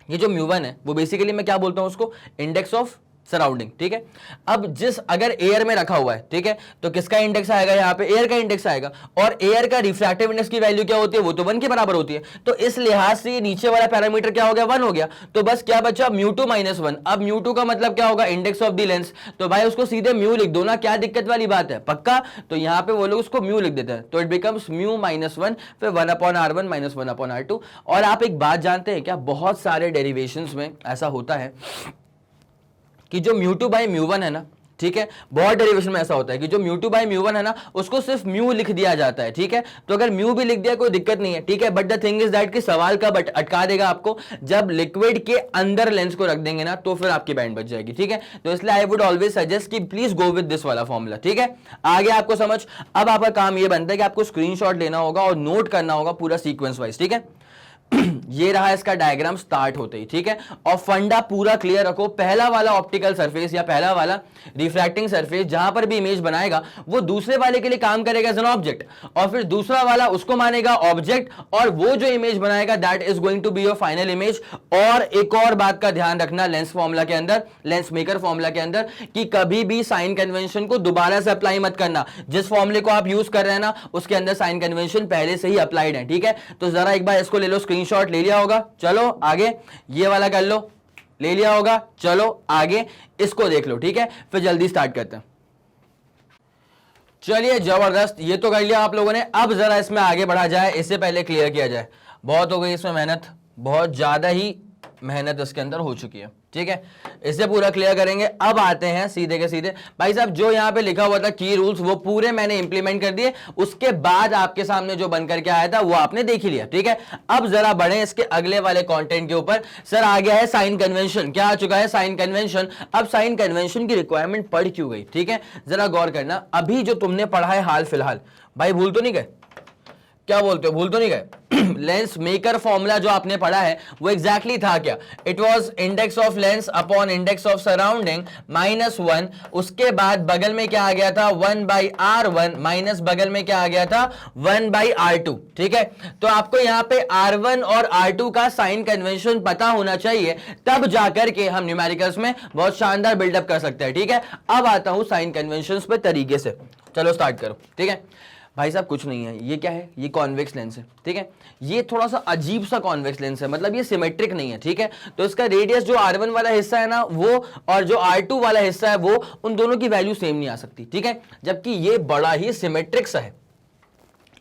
ये जो म्यू1 है वो बेसिकली मैं क्या बोलता हूं उसको, इंडेक्स ऑफ सराउंडिंग, ठीक है। अब जिस अगर एयर में रखा हुआ है, ठीक है, तो किसका इंडेक्स आएगा, यहाँ पे एयर का इंडेक्स आएगा, और एयर का रिफ्रैक्टिव इंडेक्स की वैल्यू क्या होती है, वो तो 1 के बराबर होती है। तो इस लिहाज से ये नीचे वाला पैरामीटर क्या हो गया, 1 हो गया। तो बस क्या बचा, म्यू2 माइनस 1। अब म्यू2 का मतलब क्या होगा, इंडेक्स ऑफ द लेंस। तो भाई उसको सीधे म्यू लिख दो ना, क्या दिक्कत वाली बात है, पक्का। तो यहाँ पे वो लोग उसको म्यू लिख देते हैं, तो इट बिकम्स म्यू -1, फिर 1 upon R1 minus 1 upon R2। और आप एक बात जानते हैं क्या, बहुत सारे डेरिवेशंस में ऐसा होता है कि जो म्यू2 बाई म्यू1 है ना, ठीक है, बहुत डेरिवेशन में ऐसा होता है कि जो म्यू2 बाई म्यू1 है ना, उसको सिर्फ म्यू लिख दिया जाता है, ठीक है। तो अगर म्यू भी लिख दिया कोई दिक्कत नहीं है, ठीक है। But the thing is that कि सवाल कब अटका देगा आपको, जब लिक्विड के अंदर लेंस को रख देंगे ना, तो फिर आपकी बैंड बच जाएगी, ठीक है। तो इसलिए आई वुड ऑलवेज सजेस्ट कि प्लीज गो विद दिस वाला फॉर्मूला, ठीक है। आगे आपको समझ। अब आपका काम ये बनता है कि आपको स्क्रीनशॉट लेना होगा और नोट करना होगा पूरा सीक्वेंस वाइज, ठीक है। ये रहा इसका डायग्राम स्टार्ट होते ही, ठीक है। और फंडा पूरा क्लियर रखो, पहला वाला ऑप्टिकल सरफेस या पहला वाला रिफ्रैक्टिंग सरफेस जहां पर भी इमेज बनाएगा वो दूसरे वाले के लिए काम करेगा एज एन ऑब्जेक्ट, और फिर दूसरा वाला उसको मानेगा ऑब्जेक्ट, और वो जो इमेज बनाएगा that is going to be your final image. और एक और बात का ध्यान रखना लेंस फॉर्मूला के अंदर, लेंस मेकर फॉर्मूला के अंदर, कि कभी भी साइन कन्वेंशन को दोबारा से अप्लाई मत करना। जिस फॉर्मूले को आप यूज कर रहे हैं ना, उसके अंदर साइन कन्वेंशन पहले से ही अप्लाइड है, ठीक है। तो जरा एक बार इसको ले लो, स्क्रीनशॉट ले लिया होगा, चलो आगे। ये वाला कर लो, ले लिया होगा, चलो आगे इसको देख लो, ठीक है। फिर जल्दी स्टार्ट करते हैं। चलिए जबरदस्त, ये तो कर लिया आप लोगों ने। अब जरा इसमें आगे बढ़ा जाए, इससे पहले क्लियर किया जाए, बहुत हो गई इसमें मेहनत, बहुत ज्यादा ही मेहनत इसके अंदर हो चुकी है, ठीक है। इसे पूरा क्लियर करेंगे। अब आते हैं सीधे के सीधे, भाई साहब जो यहां पे लिखा हुआ था की रूल्स वो पूरे मैंने इंप्लीमेंट कर दिए, उसके बाद आपके सामने जो बन करके आया था वो आपने देख ही लिया, ठीक है। अब जरा बढ़े इसके अगले वाले कंटेंट के ऊपर। सर आ गया है साइन कन्वेंशन, क्या आ चुका है, साइन कन्वेंशन। अब साइन कन्वेंशन की रिक्वायरमेंट पड़ क्यों गई, ठीक है, जरा गौर करना। अभी जो तुमने पढ़ा है हाल फिलहाल, भाई भूल तो नहीं गए, क्या बोलते हो, भूल तो नहीं गए। लेंस मेकर फॉर्मूला जो आपने पढ़ा है वो एग्जैक्टली था क्या, it was index of lens upon index of surrounding -1। उसके बाद बगल में क्या आ गया था, 1 बाई R1 माइनस बगल में क्या आ गया था, 1 बाई R2, ठीक है। तो आपको यहां पे R1 और R2 का साइन कन्वेंशन पता होना चाहिए, तब जाकर के हम न्यूमेरिकल्स में बहुत शानदार बिल्डअप कर सकते हैं, ठीक है। अब आता हूं साइन कन्वेंशंस पे तरीके से, चलो स्टार्ट करो, ठीक है। भाई साहब कुछ नहीं है, ये क्या है, ये कॉन्वेक्स लेंस है, ठीक है। ये थोड़ा सा अजीब सा कॉन्वेक्स लेंस है, मतलब ये सिमेट्रिक नहीं है, ठीक है। तो इसका रेडियस जो R1 वाला हिस्सा है ना वो, और जो R2 वाला हिस्सा है वो, उन दोनों की वैल्यू सेम नहीं आ सकती, ठीक है। जबकि ये बड़ा ही सिमेट्रिक सा है,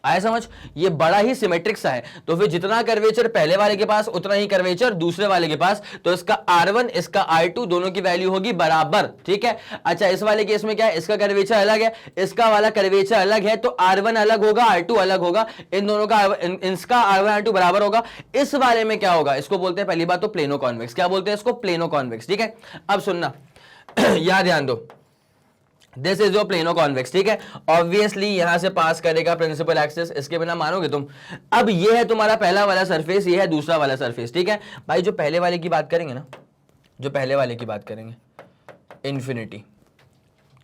आया समझ, ये बड़ा ही सिमेट्रिक सा है। तो फिर जितना कर्वेचर पहले वाले के पास उतना ही कर्वेचर दूसरे वाले के पास, तो इसका R1 इसका R2 दोनों की वैल्यू होगी बराबर, ठीक है। अच्छा इस वाले केस में क्या है, इसका कर्वेचर अलग है, इसका वाला कर्वेचर अलग है, तो R1 अलग होगा, R2 अलग होगा, इन दोनों का इसका R1 R2 बराबर होगा। इस वाले में क्या होगा, इसको बोलते हैं पहली बात तो प्लेनो कॉन्वेक्स, क्या बोलते हैं इसको, प्लेनो कॉन्वेक्स, ठीक है। अब सुनना यहां ध्यान दो, this is your plano convex, ठीक है। ऑब्वियसली यहां से पास करेगा प्रिंसिपल एक्सिस, इसके बिना मानोगे तुम। अब ये है तुम्हारा पहला वाला सरफेस, ये है दूसरा वाला सरफेस, ठीक है। भाई जो पहले वाले की बात करेंगे ना, जो पहले वाले की बात करेंगे, इन्फिनिटी,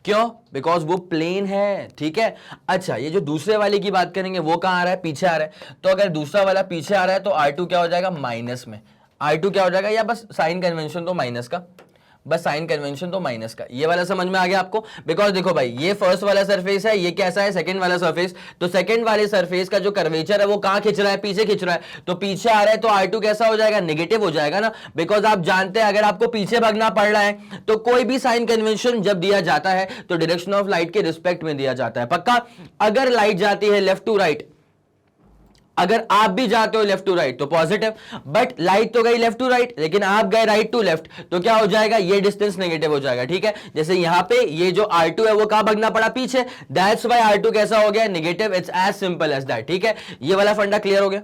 क्यों, बिकॉज वो प्लेन है, ठीक है। अच्छा ये जो दूसरे वाले की बात करेंगे वो कहां आ रहा है, पीछे आ रहा है। तो अगर दूसरा वाला पीछे आ रहा है तो R2 क्या हो जाएगा, माइनस में। R2 क्या हो जाएगा, या बस साइन कन्वेंशन तो माइनस का, बस साइन कन्वेंशन तो माइनस का। ये वाला समझ में आ गया आपको? बिकॉज देखो भाई, ये फर्स्ट वाला सरफेस है, ये कैसा है सेकंड वाला सरफेस, तो सेकंड वाले सरफेस का जो कर्वेचर है वो कहां खींच रहा है, पीछे खींच रहा है, तो पीछे आ रहा है तो R2 कैसा हो जाएगा, नेगेटिव हो जाएगा ना। बिकॉज आप जानते हैं अगर आपको पीछे भागना पड़ रहा है तो कोई भी साइन कन्वेंशन जब दिया जाता है तो डायरेक्शन ऑफ लाइट के रिस्पेक्ट में दिया जाता है, पक्का। अगर लाइट जाती है लेफ्ट टू राइट, अगर आप भी जाते हो लेफ्ट टू राइट तो पॉजिटिव, बट लाइट तो गई लेफ्ट टू राइट लेकिन आप गए राइट टू लेफ्ट, तो क्या हो जाएगा, ये डिस्टेंस नेगेटिव हो जाएगा, ठीक है। जैसे यहां पे ये जो R2 है वो कहां भागना पड़ा, पीछे, दैट्स व्हाई R2 कैसा हो गया, negative. It's as simple as that, ठीक है। ये वाला फंडा क्लियर हो गया।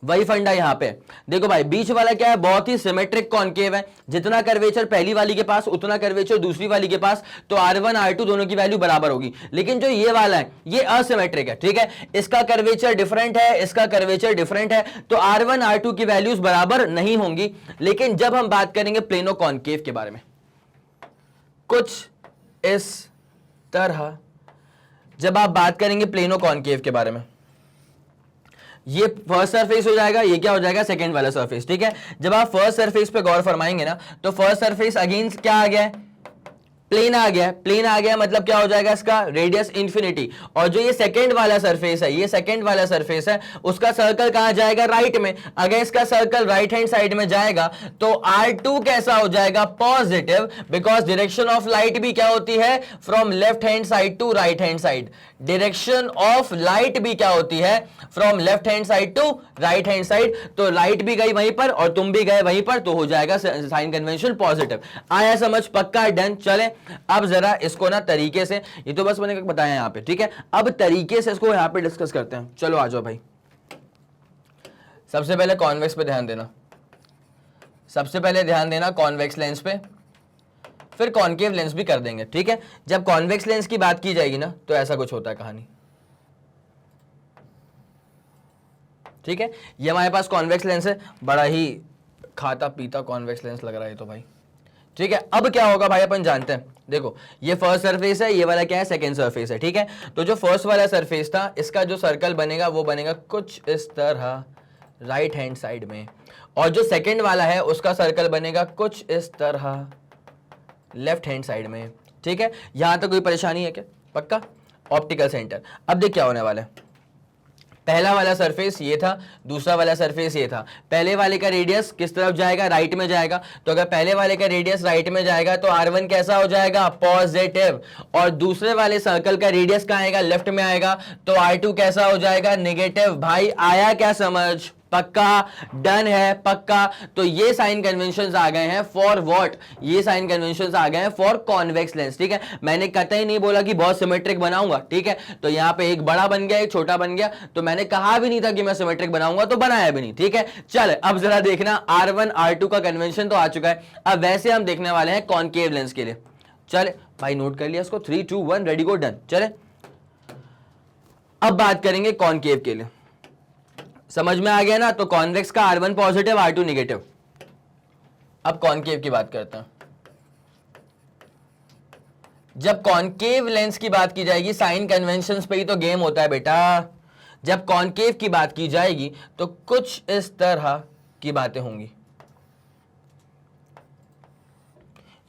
वही फंडा यहां पे देखो भाई, बीच वाला क्या है, बहुत ही सिमेट्रिक कॉन्केव है, जितना कर्वेचर पहली वाली के पास उतना कर्वेचर दूसरी वाली के पास, तो R1 R2 दोनों की वैल्यू बराबर होगी। लेकिन जो ये वाला है ये असिमेट्रिक है, ठीक है, इसका कर्वेचर डिफरेंट है, इसका कर्वेचर डिफरेंट है, तो R1 R2 की वैल्यूज बराबर नहीं होंगी। लेकिन जब हम बात करेंगे प्लेनो कॉन्केव के बारे में, कुछ इस तरह जब आप बात करेंगे प्लेनो कॉन्केव के बारे में, ये फर्स्ट सरफेस हो जाएगा, ये क्या हो जाएगा, सेकंड वाला सरफेस, ठीक है। जब आप फर्स्ट सरफेस पे गौर फरमाएंगे ना, तो फर्स्ट सरफेस अगेन क्या आ गया है, प्लेन आ गया। प्लेन आ गया मतलब क्या हो जाएगा, इसका रेडियस इंफिनिटी। और जो ये सेकंड वाला सरफेस है, ये सेकंड वाला सरफेस है, उसका सर्कल कहां जाएगा, राइट में। अगर इसका सर्कल राइट हैंड साइड में जाएगा तो R2 कैसा हो जाएगा, positive, because direction of light भी क्या होती है, from left hand side to right hand side. Direction of light भी क्या होती है, from left hand side to right hand side. तो लाइट भी गई वहीं पर और तुम भी गए वहीं पर, तो हो जाएगा साइन कन्वेंशन पॉजिटिव। आया समझ, पक्का, डन। चले अब जरा इसको ना तरीके से, ये तो बस मैंने बताया यहां पे, ठीक है, अब तरीके से इसको यहां पे डिस्कस करते हैं। चलो आ जाओ भाई। सबसे पहले कॉन्वेक्स पे ध्यान देना, सबसे पहले ध्यान देना कॉन्वेक्स लेंस पे, फिर कॉनकेव लेंस भी कर देंगे, ठीक है। जब कॉन्वेक्स लेंस की बात की जाएगी ना तो ऐसा कुछ होता है कहानी, ठीक है। ये हमारे पास कॉन्वेक्स लेंस है, बड़ा ही खाता पीता कॉन्वेक्स लेंस लग रहा है तो भाई, ठीक है। अब क्या होगा भाई, अपन जानते हैं, देखो ये फर्स्ट सरफेस है, ये वाला क्या है, सेकंड सरफेस है, ठीक है। तो जो फर्स्ट वाला सरफेस था, इसका जो सर्कल बनेगा वो बनेगा कुछ इस तरह राइट हैंड साइड में, और जो सेकंड वाला है उसका सर्कल बनेगा कुछ इस तरह लेफ्ट हैंड साइड में, ठीक है। यहां तक कोई परेशानी है क्या, पक्का। ऑप्टिकल सेंटर, अब देख क्या होने वाला है, पहला वाला सरफेस ये था, दूसरा वाला सरफेस ये था। पहले वाले का रेडियस किस तरफ जाएगा, राइट में जाएगा, तो अगर पहले वाले का रेडियस राइट में जाएगा तो R1 कैसा हो जाएगा, पॉजिटिव। और दूसरे वाले सर्कल का रेडियस कहां आएगा, लेफ्ट में आएगा, तो R2 कैसा हो जाएगा, नेगेटिव। भाई आया क्या समझ, पक्का, डन है, पक्का। तो ये साइन कन्वेंशंस आ गए हैं फॉर व्हाट, ये साइन कन्वेंशंस आ गए हैं फॉर कॉन्वेक्स लेंस, ठीक है। मैंने कतई नहीं बोला कि बहुत सिमेट्रिक बनाऊंगा, ठीक है। तो यहां पे एक बड़ा बन गया एक छोटा बन गया, तो मैंने कहा भी नहीं था कि मैं सिमेट्रिक बनाऊंगा, तो बनाया भी नहीं, ठीक है। चल अब जरा देखना, R1 R2 का कन्वेंशन तो आ चुका है, अब वैसे हम देखने वाले हैं कॉनकेव लेंस के लिए। चले भाई, नोट कर लिया इसको, 3 2 1 रेडी गो डन। चले अब बात करेंगे कॉनकेव के लिए, समझ में आ गया ना। तो कॉन्वेक्स का R1 पॉजिटिव R2 नेगेटिव। अब कॉनकेव की बात करते हैं। जब कॉनकेव लेंस की बात की जाएगी, साइन कन्वेंशंस पे ही तो गेम होता है बेटा। जब कॉनकेव की बात की जाएगी तो कुछ इस तरह की बातें होंगी।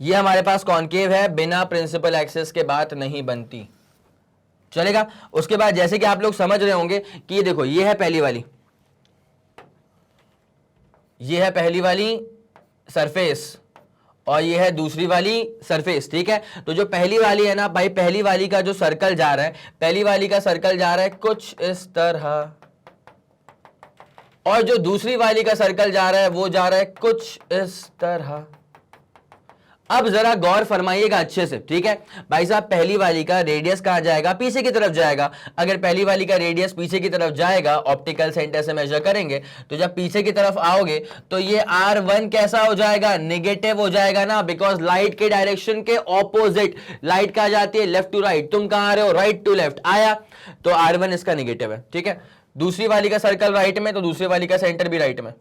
ये हमारे पास कॉनकेव है, बिना प्रिंसिपल एक्सिस के बात नहीं बनती, चलेगा। उसके बाद जैसे कि आप लोग समझ रहे होंगे कि ये देखो, ये है पहली वाली, ये है पहली वाली सरफेस और ये है दूसरी वाली सरफेस, ठीक है। तो जो पहली वाली है ना भाई, पहली वाली का जो सर्कल जा रहा है, पहली वाली का सर्कल जा रहा है कुछ इस तरह, और जो दूसरी वाली का सर्कल जा रहा है वो जा रहा है कुछ इस तरह। अब जरा गौर फरमाइएगा अच्छे से, ठीक है भाई साहब। पहली वाली का रेडियस कहां जाएगा, पीछे की तरफ जाएगा। अगर पहली वाली का रेडियस पीछे की तरफ जाएगा, ऑप्टिकल सेंटर से मेजर करेंगे, तो जब पीछे की तरफ आओगे तो ये R1 कैसा हो जाएगा, नेगेटिव हो जाएगा ना, बिकॉज लाइट के डायरेक्शन के ऑपोजिट। लाइट कहां जाती है, लेफ्ट टू राइट, तुम कहां आ रहे हो, राइट टू लेफ्ट आया, तो R1 इसका नेगेटिव है, ठीक है। दूसरी वाली का सर्कल राइट में, तो दूसरी वाली का सेंटर भी राइट में,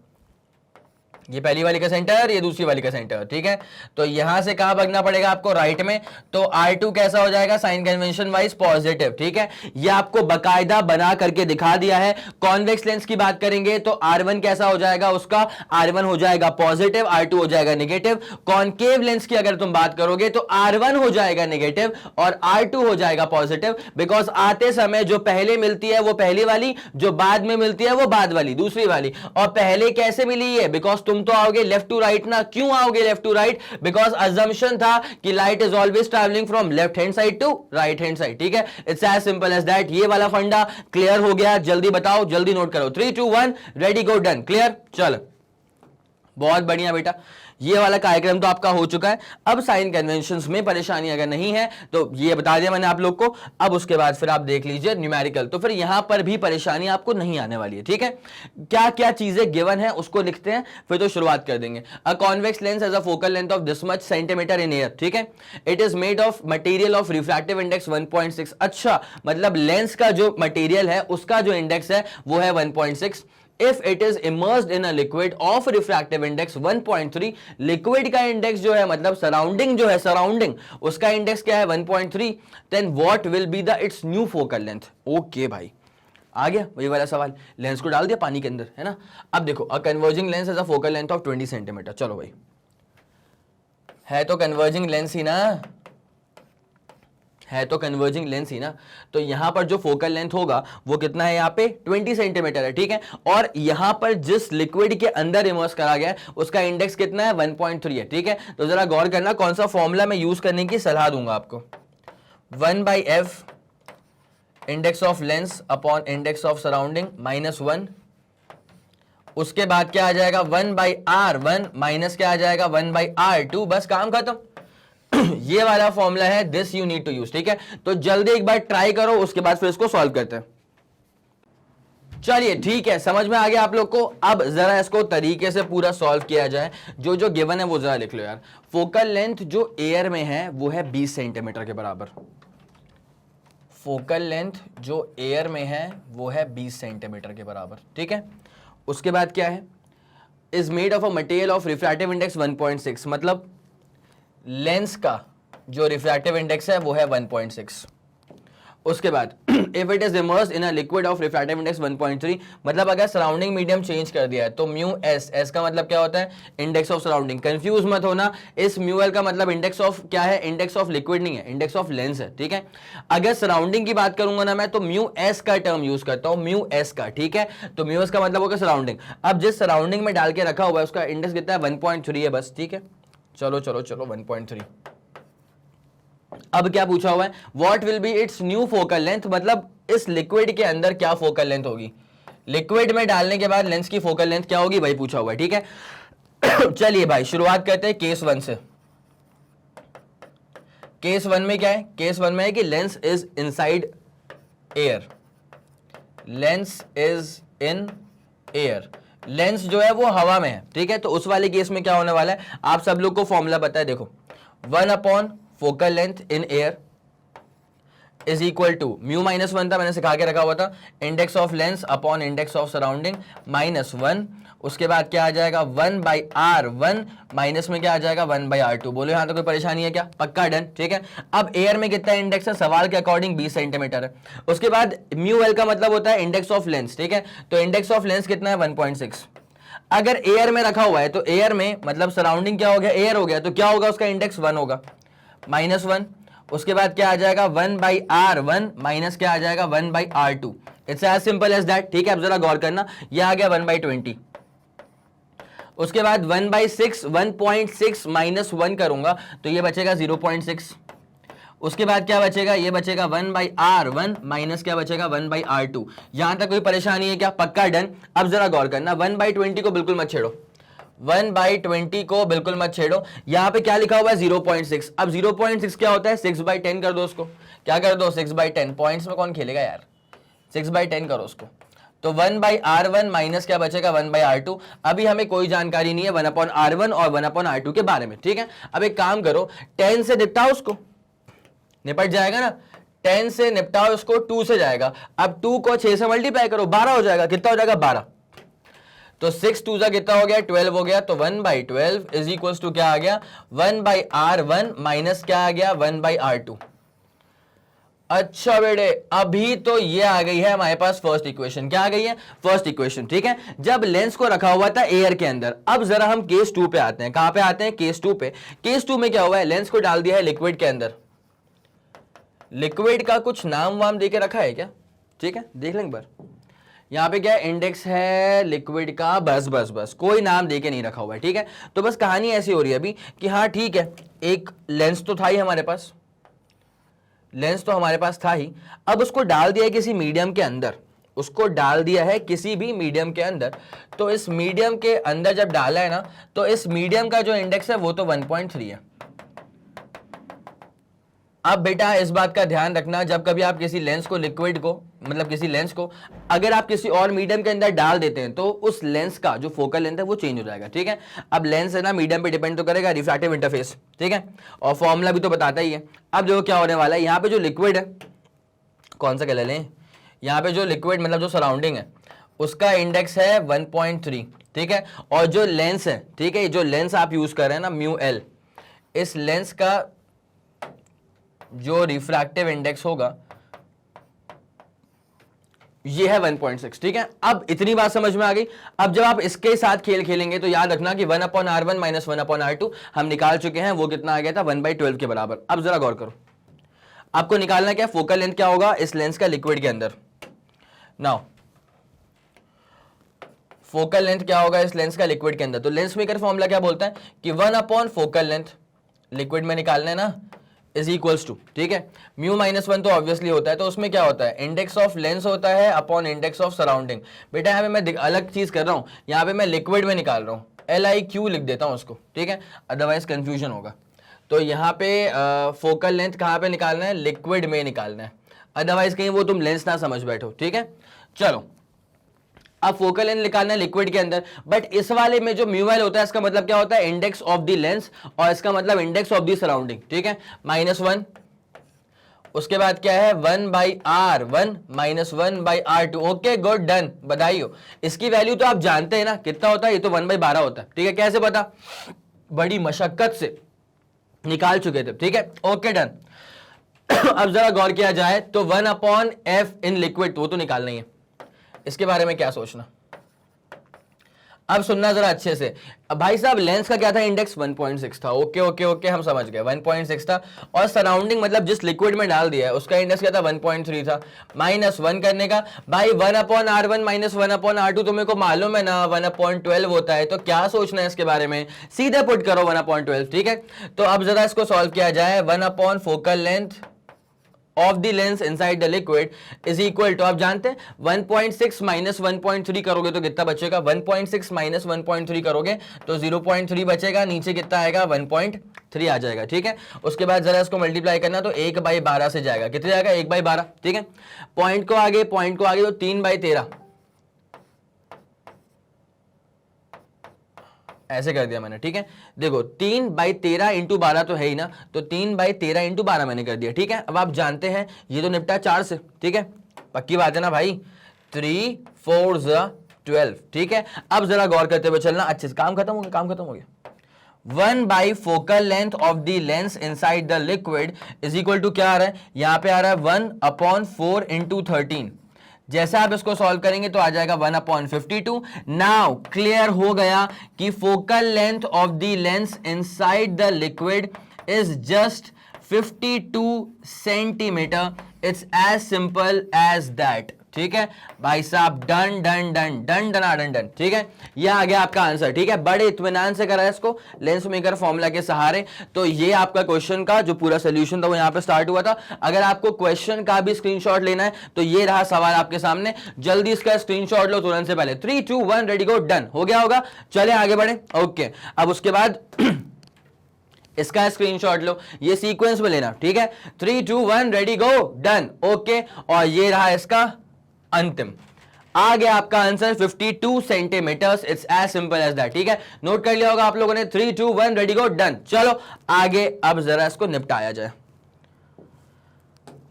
ये पहली वाली का सेंटर, ये दूसरी वाली का सेंटर, ठीक है। तो यहां से कहां भागना पड़ेगा आपको, राइट में। तो R2 कैसा हो जाएगा, साइन कन्वेंशन वाइज पॉजिटिव, ठीक है। ये आपको बकायदा बना करके दिखा दिया है। कॉन्वेक्स लेंस की बात करेंगे तो R1 कैसा हो जाएगा, उसका R1 हो जाएगा पॉजिटिव, R2 हो जाएगा नेगेटिव। कॉनकेव लेंस की अगर तुम बात करोगे तो R1 हो जाएगा नेगेटिव और R2 हो जाएगा पॉजिटिव, बिकॉज आते समय जो पहले मिलती है वो पहली वाली, जो बाद में मिलती है वो बाद वाली, दूसरी वाली। और पहले कैसे मिली है, बिकॉज तुम तो आओगे लेफ्ट टू राइट ना। क्यों आओगे left to right, because assumption था कि light is always travelling from left hand side to right hand side, ठीक है। It's as simple as that. ये वाला फंडा क्लियर हो गया, जल्दी बताओ, जल्दी नोट करो। 3 2 1 रेडी गो डन, क्लियर, चल बहुत बढ़िया बेटा। ये वाला कार्यक्रम तो आपका हो चुका है। अब साइन कन्वेंशंस में परेशानी अगर नहीं है तो ये बता दिया मैंने आप लोग को। अब उसके बाद फिर आप देख लीजिए न्यूमेरिकल, तो फिर यहां पर भी परेशानी आपको नहीं आने वाली है, ठीक है। क्या क्या चीजें गिवन है उसको लिखते हैं, फिर तो शुरुआत कर देंगे। अ convex lens has a focal length of this much centimetre in air, ठीक है। It is made of material of refractive index 1.6। अच्छा, मतलब लेंस का जो मटेरियल है उसका जो इंडेक्स है वो है 1.6। If it is immersed in a liquid of refractive index 1.3, liquid का इंडेक्स जो है मतलब सराउंडिंग जो है, सराउंडिंग उसका इंडेक्स क्या है 1.3, then what will be the its new focal length? Okay भाई, आ गया वही वाला सवाल, लेंस को डाल दिया पानी के अंदर, है ना। अब देखो, a converging lens has a focal length of 20 centimetre. चलो भाई, है तो कन्वर्जिंग लेंस ही ना, है तो कन्वर्जिंग लेंस ही ना। तो यहां पर जो फोकल लेंथ होगा वो कितना है, यहाँ पे 20 सेंटीमीटर है, ठीक है। और यहां पर जिस लिक्विड के अंदर इमर्स करा गया है उसका इंडेक्स कितना है, 1.3 है, ठीक है। तो जरा गौर करना कौन सा फॉर्मूला मैं यूज करने की सलाह दूंगा आपको। 1/f index of lens upon index of surrounding -1। उसके बाद क्या आ जाएगा, 1/r1 माइनस क्या आ जाएगा, 1/r2। बस काम खत्म। ये वाला फॉर्मूला है, this you need to use, ठीक है। तो जल्दी एक बार ट्राई करो, उसके बाद फिर इसको सॉल्व करते हैं। चलिए ठीक है, समझ में आ गया आप लोग को। अब जरा इसको तरीके से पूरा सॉल्व किया जाए। जो जो गिवन है वो जरा लिख लो यार। फोकल लेंथ जो एयर में है वो है 20 सेंटीमीटर के बराबर। फोकल लेंथ जो एयर में है वो है 20 सेंटीमीटर के बराबर, ठीक है। उसके बाद क्या है, is made of a material of refractive index 1.6, मतलब लेंस का जो रिफ्रैक्टिव इंडेक्स है वो है 1.6। उसके बाद if it is immersed in a liquid of refractive index 1.3, मतलब अगर सराउंडिंग मीडियम चेंज कर दिया है तो म्यू एस, एस का मतलब क्या होता है, इंडेक्स ऑफ सराउंडिंग। कंफ्यूज मत होना, इस म्यू एल का मतलब इंडेक्स ऑफ क्या है, इंडेक्स ऑफ लिक्विड नहीं है, इंडेक्स ऑफ लेंस है, ठीक है। अगर सराउंडिंग की बात करूंगा ना मैं तो म्यू एस का टर्म यूज करता हूं, म्यू एस का, ठीक है। तो म्यू एस का मतलब होगा सराउंडिंग। अब जिस सराउंडिंग में डाल के रखा हुआ है उसका इंडेक्स कितना है, 1.3 है बस, ठीक है। चलो चलो चलो 1.3। अब क्या पूछा हुआ है, what will be it's new focal length, मतलब इस लिक्विड के अंदर क्या फोकल लेंथ होगी, लिक्विड में डालने के बाद लेंस की फोकल लेंथ क्या होगी भाई, पूछा हुआ है, ठीक है। चलिए भाई शुरुआत करते हैं केस 1 से। केस 1 में क्या है, केस 1 में है कि lens is inside air, lens is in air, lens जो है वो हवा में है, ठीक है। तो उस वाले केस में क्या होने वाला है, आप सब लोग को फॉर्मूला पता है, देखो focal length in air is equal to mu -1 था, मैंने सिखा के रखा हुआ था, index of lens upon index of surrounding -1। उसके बाद क्या आ जाएगा, 1/r1 माइनस में क्या आ जाएगा, 1/r2। बोलो यहां तो कोई परेशानी है क्या, पक्का डन, ठीक है। अब एयर में कितना इंडेक्स है, सवाल के अकॉर्डिंग 20 सेंटीमीटर है। उसके बाद म्यू एल का मतलब होता है इंडेक्स ऑफ लेंस, ठीक है। तो इंडेक्स ऑफ लेंस कितना है, 1.6। अगर एयर में रखा हुआ है तो एयर में मतलब सराउंडिंग क्या हो गया, एयर हो गया, तो क्या होगा, उसका इंडेक्स 1 होगा, -1। उसके बाद क्या आ जाएगा, 1/r1 माइनस क्या आ जाएगा, 1/r2। It's as simple as that, ठीक है। अब जरा गौर करना, ये आ गया 1/20। उसके बाद 1/6, 1.6 -1 करूंगा तो ये बचेगा 0.6। उसके बाद क्या बचेगा, ये बचेगा 1/r1 माइनस क्या बचेगा, 1/r2। यहां तक कोई परेशानी है क्या, पक्का डन। अब जरा गौर करना, 1/20 को बिल्कुल मत छेड़ो, 1/20 को बिल्कुल मत छेड़ो। यहां पे क्या लिखा हुआ है, 0.6। अब 0.6 क्या होता है, 6/10 कर दो उसको, क्या कर दो, 6/10। पॉइंट्स में कौन खेलेगा यार, 6/10 करो उसको। तो 1/r1 माइनस क्या बचेगा, 1/r2। अभी हमें कोई जानकारी नहीं है 1/r1 और 1/r2 के बारे में, ठीक है। अब एक काम करो, 10 से निपटाओ उसको, निपट जाएगा ना, 10 से निपटाओ उसको, 2 से जाएगा। अब 2 को 6 से मल्टीप्लाई करो, 12 हो जाएगा, कितना हो जाएगा, 12। तो 6 2 जा कितना हो गया 12 हो गया, तो 1/12 इज इक्वल्स टू क्या आ गया 1/r1 माइनस क्या आ गया 1/r2। अच्छा बेटे अभी तो ये आ गई है हमारे पास फर्स्ट इक्वेशन। क्या आ गई है फर्स्ट इक्वेशन, ठीक है। जब लेंस को रखा हुआ था एयर के अंदर, अब जरा हम केस 2 पे आते हैं। कहां पे आते हैं केस 2 पे। केस 2 में क्या हुआ है, लेंस को डाल दिया है लिक्विड के अंदर। लिक्विड का कुछ नाम वाम देके रखा है क्या, ठीक है देख लेंगे बार। यहां पे क्या इंडेक्स है लिक्विड का, बस बस बस कोई नाम देके नहीं रखा हुआ है, ठीक है। तो बस कहानी ऐसी हो रही है अभी कि हाँ ठीक है एक लेंस तो था ही हमारे पास, लेंस तो हमारे पास था ही। अब उसको डाल दिया है किसी मीडियम के अंदर, उसको डाल दिया है किसी भी मीडियम के अंदर। तो इस मीडियम के अंदर जब डाला है ना, तो इस मीडियम का जो इंडेक्स है वो तो 1.3 है। अब बेटा इस बात का ध्यान रखना, जब कभी आप किसी लेंस को लिक्विड को मतलब किसी लेंस को अगर आप किसी और मीडियम के अंदर डाल देते हैं तो उस लेंस का जो फोकल लेंथ है वो चेंज हो जाएगा, ठीक है। अब लेंस है ना मीडियम पे डिपेंड तो करेगा, रिफ्रैक्टिव इंटरफेस, ठीक है, और फॉर्मूला भी तो बताता ही है। अब जो क्या होने वाला है, यहाँ पे जो लिक्विड है, कौन सा कलर लें, यहाँ पे जो लिक्विड मतलब जो सराउंडिंग है उसका इंडेक्स है 1.3, ठीक है। और जो लेंस है, ठीक है, जो लेंस आप यूज कर रहे हैं ना म्यू एल, इस लेंस का जो रिफ्रैक्टिव इंडेक्स होगा ये है 1.6, ठीक है। अब इतनी बात समझ में आ गई। अब जब आप इसके साथ खेल खेलेंगे तो याद रखना कि 1/r1 माइनस 1/r2 हम निकाल चुके हैं, वो कितना आ गया था 1/12 के बराबर। अब जरा गौर करो, आपको निकालना क्या, फोकल लेंथ क्या होगा इस लेंस का लिक्विड के अंदर। नाउ फोकल लेंथ क्या होगा इस लेंस का लिक्विड के अंदर, तो लेंस मेकर फॉर्मूला क्या बोलता है कि 1/फोकल लेंथ लिक्विड में निकालना है ना इज इक्वल्स टू, ठीक है, म्यू -1 तो ऑब्वियसली होता है। तो उसमें क्या होता है इंडेक्स ऑफ लेंस होता है अपॉन इंडेक्स ऑफ सराउंडिंग। बेटा यहाँ पे मैं अलग चीज कर रहा हूँ, यहाँ पे मैं लिक्विड में निकाल रहा हूँ, LIQ लिख देता हूँ उसको, ठीक है, अदरवाइज कंफ्यूजन होगा। तो यहाँ पे फोकल लेंथ कहाँ पे निकालना है, लिक्विड में निकालना है, अदरवाइज कहीं वो तुम लेंस ना समझ बैठो, ठीक है। चलो अब फोकल लेंथ निकालना है लिक्विड के अंदर, बट इस वाले में जो म्यूएल होता है इसका मतलब क्या होता है इंडेक्स ऑफ द लेंस, और इसका मतलब इंडेक्स ऑफ द सराउंडिंग, ठीक है, -1। उसके बाद क्या है 1/r1 minus 1/r2। Okay good done, बधाई हो। इसकी वैल्यू तो आप जानते हैं ना कितना होता है, ये तो 1/12 होता है, ठीक है। कैसे पता, बड़ी मशक्कत से निकाल चुके थे, ठीक है, ओके डन। अब जरा गौर किया जाए तो 1/f इन लिक्विड वो तो निकालना ही है, इसके बारे में क्या सोचना। अब सुनना जरा अच्छे से। अब भाई साहब लेंस का क्या था इंडेक्स 1.6 था, ओके ओके ओके हम समझ गए 1.6 था, और सराउंडिंग मतलब जिस लिक्विड में डाल दिया है उसका इंडेक्स क्या था 1.3 था। -1 करने का भाई 1/r1 माइनस 1/r2 तुम्हें को मालूम है ना 1/12 होता है, तो क्या सोचना है इसके बारे में, सीधे पुट करो 1/12, ठीक है। तो अब जरा इसको सॉल्व किया जाए, focal length of the lens inside the liquid is equal to, आप जानते हैं 1.6 माइनस 1.3 करोगे तो कितना बचेगा, 1.6 माइनस 1.3 करोगे तो 0.3 बचेगा, नीचे कितना आएगा 1.3 आ जाएगा, ठीक है। उसके बाद जरा इसको मल्टीप्लाई करना तो 1/12 से जाएगा, कितने जाएगा 1/12, ठीक है। पॉइंट को आगे तो 3/13 ऐसे कर दिया मैंने, ठीक है। देखो 3/13 इंटू 12 तो है ही ना, तो 3/13 इंटू 12 मैंने कर दिया, ठीक है। अब आप जानते हैं ये तो निपटा 4 से, ठीक है, पक्की बात है ना भाई, 3 4 12, ठीक है। अब जरा गौर करते हुए चलना, अच्छे से काम खत्म हो गया, काम खत्म हो गया। Focal length of the lens inside the liquid is equal to क्या आ रहा है, यहां पे आ रहा है 1/4 इंटू 13। जैसा आप इसको सॉल्व करेंगे तो आ जाएगा 1/52। नाउ क्लियर हो गया कि focal length of the lens inside the liquid is just 52 centimetre. It's as simple as that, ठीक है भाई साहब, डन डन डन डन डना डन डन, ठीक है। यह आ गया आपका आंसर, ठीक है, बड़े इत्मीनान से करा है इसको लेंस मेकर फॉर्मूला के सहारे। तो ये आपका क्वेश्चन का जो पूरा सोल्यूशन था वो यहाँ पे स्टार्ट हुआ था। अगर आपको क्वेश्चन का भी स्क्रीनशॉट लेना है तो ये रहा सवाल आपके सामने, जल्दी इसका स्क्रीनशॉट लो तुरंत से पहले। 3 2 1 रेडी गो, डन हो गया होगा। चले आगे बढ़े, ओके। अब उसके बाद इसका स्क्रीनशॉट लो, ये सीक्वेंस में लेना, ठीक है। 3 2 1 रेडी गो, डन, ओके। और ये रहा इसका अंतिम, आ गया आपका answer 52 centimetres. It's as simple as that, ठीक है। नोट कर लिया होगा आप लोगों ने। 3 2 1 रेडी गो, डन। चलो आगे अब जरा इसको निपटाया जाए।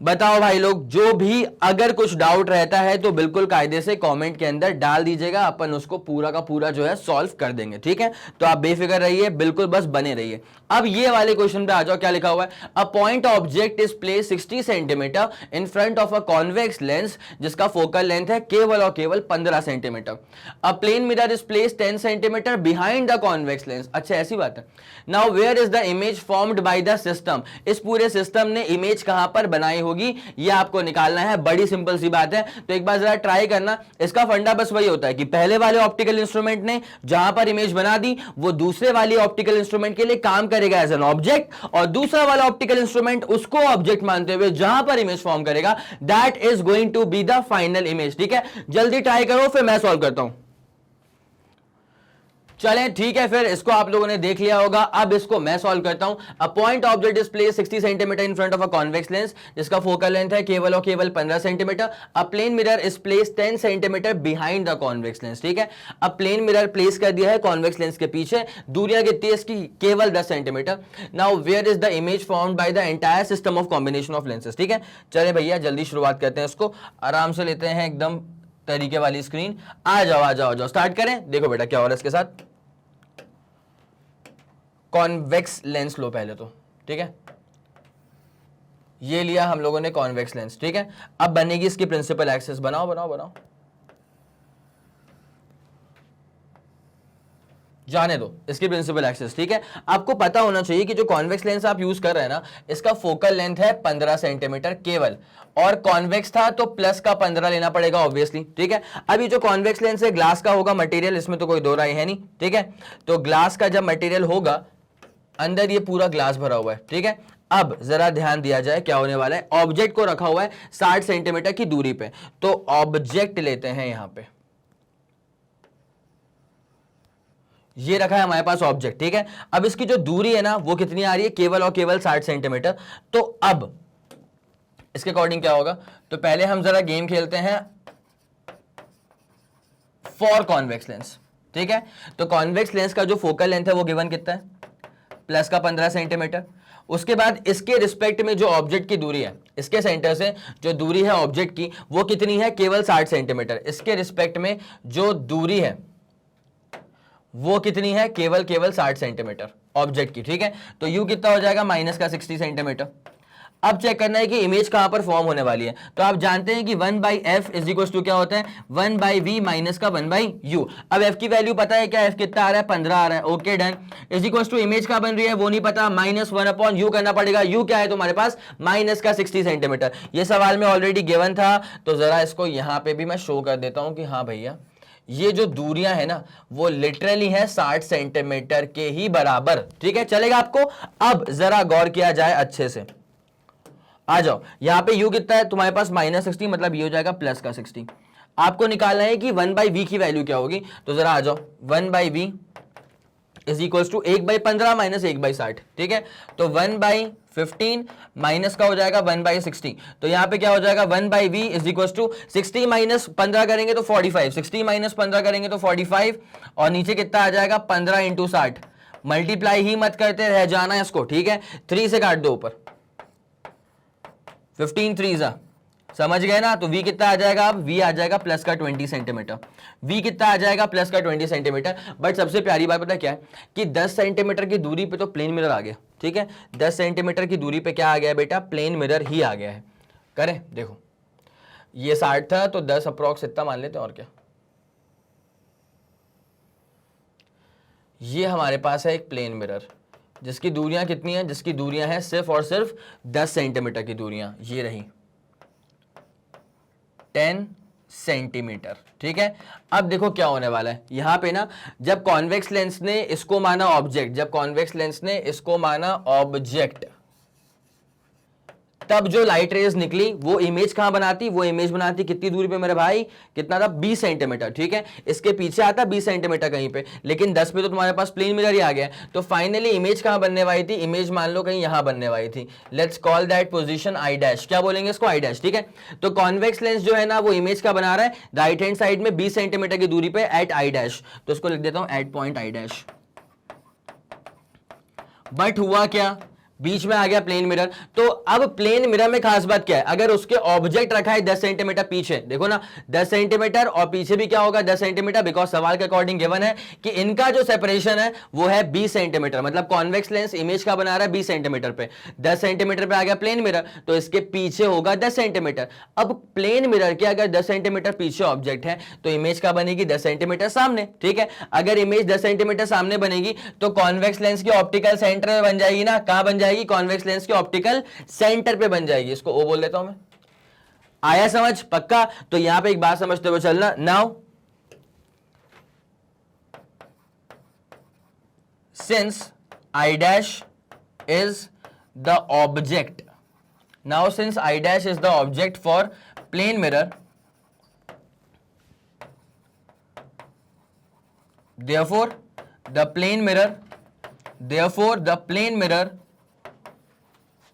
बताओ भाई लोग, जो भी अगर कुछ डाउट रहता है तो बिल्कुल कायदे से कमेंट के अंदर डाल दीजिएगा, अपन उसको पूरा का पूरा जो है सॉल्व कर देंगे, ठीक है। तो आप बेफिक्र रहिए, बिल्कुल बस बने रहिए। अब ये वाले क्वेश्चन पे आ जाओ, क्या लिखा हुआ है, a point object is place 60 centimetre in front of a convex lens जिसका फोकल लेंथ है केवल और केवल 15 centimetre. A plane mirror is place 10 centimetre behind the convex lens. अच्छा ऐसी बात है। Now where is the image formed by the system, इस पूरे सिस्टम ने इमेज कहां पर बनाई होगी ये आपको निकालना है। बड़ी सिंपल सी बात है, तो एक बार जरा ट्राई करना। इसका फंडा बस वही होता है कि पहले वाले ऑप्टिकल इंस्ट्रूमेंट ने जहां पर इमेज बना दी वो दूसरे वाले ऑप्टिकल इंस्ट्रूमेंट के लिए काम करेगा एज एन ऑब्जेक्ट, और दूसरा वाला ऑप्टिकल इंस्ट्रूमेंट उसको ऑब्जेक्ट मानते हुए जहां पर इमेज फॉर्म करेगा that is going to be the final image. ठीक है, जल्दी ट्राई करो फिर मैं सॉल्व करता हूं। चलें ठीक है, फिर इसको आप लोगों ने देख लिया होगा, अब इसको मैं सॉल्व करता हूं। A point object is place 60 centimetre in front of a convex lens जिसका फोकल लेंथ है केवल और केवल 15 centimetre. A plane mirror is place 10 centimetre behind the convex lens. ठीक है, अब प्लेन मिरर प्लेस कर दिया है कॉन्वेक्स लेंस के पीछे, दूरियां कितनी है इसकी, केवल 10 centimetre. Now where is the image formed by the entire system of combination of lenses. ठीक है, चले भैया जल्दी शुरुआत करते हैं, इसको आराम से लेते हैं, एकदम तरीके वाली स्क्रीन। आ जाओ आ जाओ आ जाओ, स्टार्ट करें। देखो बेटा क्या हो रहा है इसके साथ, कॉन्वेक्स लेंस लो पहले तो, ठीक है, ये लिया हम लोगों ने कॉन्वेक्स लेंस। ठीक है, अब बनेगी इसकी प्रिंसिपल एक्सिस, बनाओ बनाओ बनाओ, जाने दो इसकी प्रिंसिपल एक्सिस। ठीक है, आपको पता होना चाहिए कि जो कॉन्वेक्स लेंस आप यूज कर रहे हैं ना, इसका फोकल लेंथ है 15 सेंटीमीटर केवल, और कॉन्वेक्स था तो प्लस का 15 लेना पड़ेगा ऑब्वियसली। ठीक है, अभी जो कॉन्वेक्स लेंस है ग्लास का होगा मटेरियल, इसमें तो कोई दो राय है नहीं। ठीक है, तो ग्लास का जब मटेरियल होगा, अंदर ये पूरा ग्लास भरा हुआ है। ठीक है, अब जरा ध्यान दिया जाए क्या होने वाला है। ऑब्जेक्ट को रखा हुआ है 60 सेंटीमीटर की दूरी पे, तो ऑब्जेक्ट लेते हैं यहां पे, ये रखा है हमारे पास ऑब्जेक्ट। ठीक है, अब इसकी जो दूरी है ना वो कितनी आ रही है, केवल और केवल 60 सेंटीमीटर। तो अब इसके अकॉर्डिंग क्या होगा, तो पहले हम जरा गेम खेलते हैं फॉर कॉन्वेक्स लेंस। ठीक है, तो कॉन्वेक्स लेंस का जो फोकल लेंथ है वो गिवन कितना है, प्लस का 15 सेंटीमीटर। उसके बाद इसके रिस्पेक्ट में जो ऑब्जेक्ट की दूरी है, इसके सेंटर से जो दूरी है ऑब्जेक्ट की वो कितनी है, केवल 60 सेंटीमीटर। इसके रिस्पेक्ट में जो दूरी है वो कितनी है, केवल केवल 60 सेंटीमीटर ऑब्जेक्ट की। ठीक है, तो यू कितना हो जाएगा, माइनस का 60 सेंटीमीटर। अब चेक करना है कि इमेज कहां पर फॉर्म होने वाली है। तो आप जानते हैं कि 1/f इज इक्वल टू क्या होता है, 1/v माइनस का 1/u। अब f की वैल्यू पता है क्या, f कितना आ रहा है, 15 आ रहा है। Okay done. Is equal to image का बन रही है वो नहीं पता, -1/u करना पड़ेगा। u क्या है तुम्हारे पास, माइनस का 60 सेंटीमीटर। ये सवाल में ऑलरेडी गिवन था, तो जरा इसको यहां पर भी मैं शो कर देता हूं कि हाँ भैया ये जो दूरियां है ना वो लिटरली है 60 सेंटीमीटर के ही बराबर। ठीक है, चलेगा आपको। अब जरा गौर किया जाए अच्छे से, आ जाओ यहां पे u कितना है तुम्हारे पास, -60, मतलब ये हो जाएगा प्लस का 60। आपको निकालना है कि 1/v की वैल्यू क्या होगी, तो जरा आ जाओ, 1/v is equal to 1/15 minus 1/60। ठीक है, तो 1/15 माइनस का हो जाएगा 1/60। तो यहां पे क्या हो जाएगा, 1/v is equal to 60 minus 15 करेंगे तो 45, 60 माइनस 15 करेंगे तो 45, और नीचे कितना आ जाएगा, 15 इंटू 60। मल्टीप्लाई ही मत करते रह जाना इसको। ठीक है, 3 से काट दो ऊपर, 15 3 समझ गए ना। तो v कितना आ जाएगा, अब v आ जाएगा प्लस का 20 सेंटीमीटर। v कितना आ जाएगा, प्लस का 20 सेंटीमीटर। बट सबसे प्यारी बात पता क्या है कि 10 सेंटीमीटर की दूरी पे तो प्लेन मिरर आ गया। ठीक है, 10 सेंटीमीटर की दूरी पे क्या आ गया बेटा, प्लेन मिरर ही आ गया है। करें देखो, ये 60 था तो 10 अप्रॉक्स इतना मान लेते हैं, और क्या, ये हमारे पास है एक प्लेन मिरर जिसकी दूरियां कितनी हैं, जिसकी दूरियां हैं सिर्फ और सिर्फ 10 सेंटीमीटर की दूरियां, ये रही 10 सेंटीमीटर। ठीक है, अब देखो क्या होने वाला है यहां पे ना, जब कॉन्वेक्स लेंस ने इसको माना ऑब्जेक्ट, जब कॉन्वेक्स लेंस ने इसको माना ऑब्जेक्ट, तब जो लाइट रेज निकली वो इमेज कहां बनाती, वो इमेज बनाती कितनी दूरी पे मेरे भाई, कितना था, 20 सेंटीमीटर। ठीक है, इसके पीछे आता 20 सेंटीमीटर कहीं पे, लेकिन 10 पे तो तुम्हारे पास प्लेन मिरर ही आ गया। तो फाइनली इमेज कहां बनने वाली थी, इमेज मान लो कहीं यहां बनने वाली थी। Let's call that position I dash, क्या बोलेंगे इसको, आई डैश। ठीक है, तो कॉन्वेक्स लेंस जो है ना वो इमेज का बना रहा है राइट हैंड साइड में 20 सेंटीमीटर की दूरी पे एट आई डैश, तो इसको लिख देता हूं at point I dash. But हुआ क्या, बीच में आ गया प्लेन मिरर। तो अब प्लेन मिरर में खास बात क्या है, अगर उसके ऑब्जेक्ट रखा है 10 सेंटीमीटर पीछे, देखो ना 10 सेंटीमीटर और पीछे भी क्या होगा 10 सेंटीमीटर, बिकॉज सवाल के अकॉर्डिंग गिवन है कि इनका जो सेपरेशन है वो है 20 सेंटीमीटर, मतलब कॉन्वेक्स लेंस इमेज का बना रहा है 20 सेंटीमीटर पे, 10 सेंटीमीटर पे आ गया प्लेन मिरर, तो इसके पीछे होगा 10 सेंटीमीटर। अब प्लेन मिरर के अगर 10 सेंटीमीटर पीछे ऑब्जेक्ट है तो इमेज का बनेगी 10 सेंटीमीटर सामने, ठीक है। अगर इमेज 10 सेंटीमीटर सामने बनेगी तो कॉन्वेक्स लेंस की ऑप्टिकल सेंटर में बन जाएगी ना, कहां बन जाएगी, कॉन्वेक्स लेंस के ऑप्टिकल सेंटर पे बन जाएगी, इसको ओ बोल देता हूं मैं। आया समझ पक्का? तो यहां पे एक बात समझते हुए चलना, now since I dash is the object, now since I dash is the object for plane mirror, therefore the plane mirror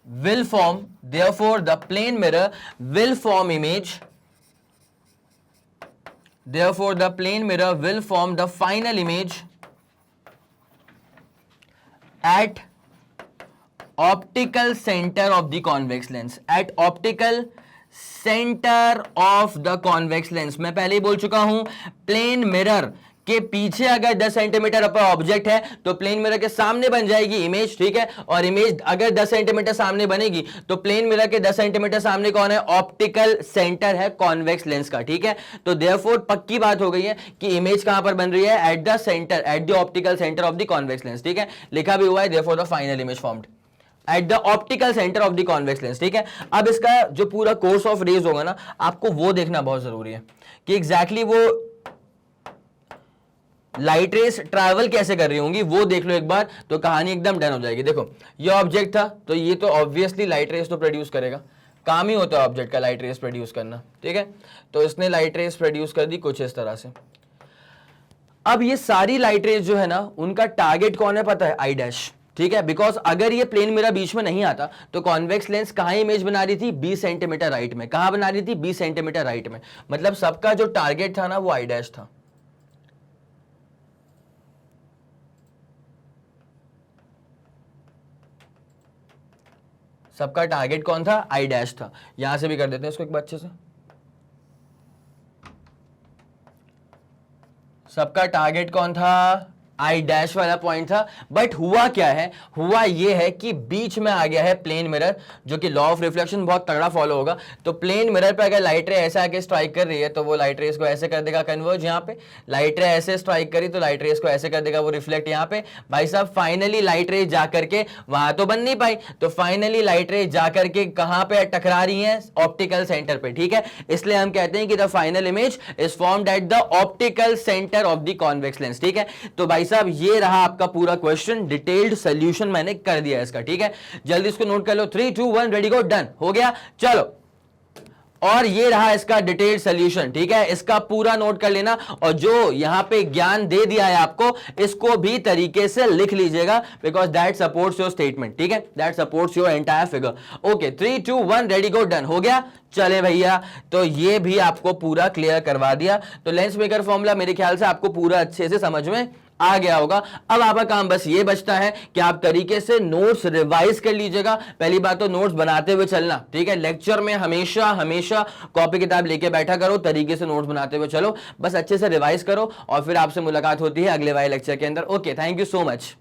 will form, therefore the plane mirror will form image, therefore the plane mirror will form the final image at optical center of the convex lens, at optical center of the convex lens। मैं पहले ही बोल चुका हूं plane mirror के पीछे अगर 10 centimetre पर object है तो प्लेन मिरर के सामने बन जाएगी इमेज, ठीक है। और इमेज अगर 10 सेंटीमीटर सामने बनेगी तो प्लेन मिरर के 10 सेंटीमीटर सामने कौन है, ऑप्टिकल सेंटर है कॉन्वेक्स लेंस का, ठीक है। तो देयरफॉर पक्की बात हो गई है कि इमेज कहां पर बन रही है, at the centre, at the optical centre of the convex lens, ठीक है। लिखा भी हुआ है therefore the final image formed at the optical centre of the convex lens, ठीक है। अब इसका जो पूरा कोर्स ऑफ रेज होगा ना, आपको वो देखना बहुत जरूरी है कि एग्जैक्टली वो लाइट रेस ट्रैवल कैसे कर रही होंगी, वो देख लो एक बार तो कहानी एकदम डन हो जाएगी। देखो ये ऑब्जेक्ट था तो ये तो ऑब्वियसली लाइट रेस तो प्रोड्यूस करेगा, काम ही होता है ऑब्जेक्ट का लाइट रेस प्रोड्यूस करना, ठीक है। तो इसने लाइट रेस प्रोड्यूस कर दी कुछ इस तरह से। अब ये सारी लाइट रेस जो है ना, उनका टारगेट कौन है पता है, आई डैश, ठीक है। बिकॉज अगर ये प्लेन मिरर बीच में नहीं आता तो कॉन्वेक्स लेंस कहां इमेज बना रही थी, 20 सेंटीमीटर राइट में, कहां बना रही थी, 20 सेंटीमीटर राइट में, मतलब सबका जो टारगेट था ना वो आई डैश था। सबका टारगेट कौन था, आई डैश था। यहां से भी कर देते हैं इसको एक बार अच्छे से, सबका टारगेट कौन था, आई डैश वाला पॉइंट था। बट हुआ क्या है, हुआ ये है कि बीच में आ गया है प्लेन मिरर, जो कि लॉ ऑफ रिफ्लेक्शन बहुत तगड़ा फॉलो होगा। तो प्लेन मिरर पे अगर लाइट रे ऐसे आके स्ट्राइक कर रही है तो वो लाइट रेस को ऐसे कर देगा कन्वर्ज, यहाँ पे लाइट रे ऐसे स्ट्राइक करी तो लाइट रेस को ऐसे कर देगा वो रिफ्लेक्ट यहाँ पे। भाई साहब फाइनली लाइट रे जा करके वहां तो बन नहीं पाई, तो फाइनली लाइट रे जा करके कहां पे टकरा रही है, ऑप्टिकल सेंटर पे, ठीक है। इसलिए हम कहते हैं कि the final image is formed at the optical centre of the convex lens, ठीक है। तो भाई साहब ये रहा आपका पूरा क्वेश्चन, डिटेल्ड सॉल्यूशन मैंने कर दिया इसका, ठीक है। जल्दी इसको नोट कर लो, 3 2 1 रेडी गो, डन हो गया। चलो और ये रहा इसका डिटेल्ड सॉल्यूशन, ठीक है। इसका पूरा नोट कर लेना और जो यहां पे ज्ञान दे दिया है आपको इसको भी तरीके से लिख लीजिएगा, because that supports your statement, ठीक है, that supports your entire figure. Okay 3 2 1 ready go, done हो गया। चले भैया, तो ये भी आपको पूरा क्लियर करवा दिया। तो लेंस मेकर फॉर्मूला मेरे ख्याल से आपको पूरा अच्छे से समझ में आ गया होगा। अब आपका काम बस ये बचता है कि आप तरीके से नोट्स रिवाइज कर लीजिएगा। पहली बात तो नोट्स बनाते हुए चलना, ठीक है। लेक्चर में हमेशा हमेशा कॉपी किताब लेके बैठा करो, तरीके से नोट्स बनाते हुए चलो, बस अच्छे से रिवाइज करो और फिर आपसे मुलाकात होती है अगले वाले लेक्चर के अंदर। Okay, thank you so much.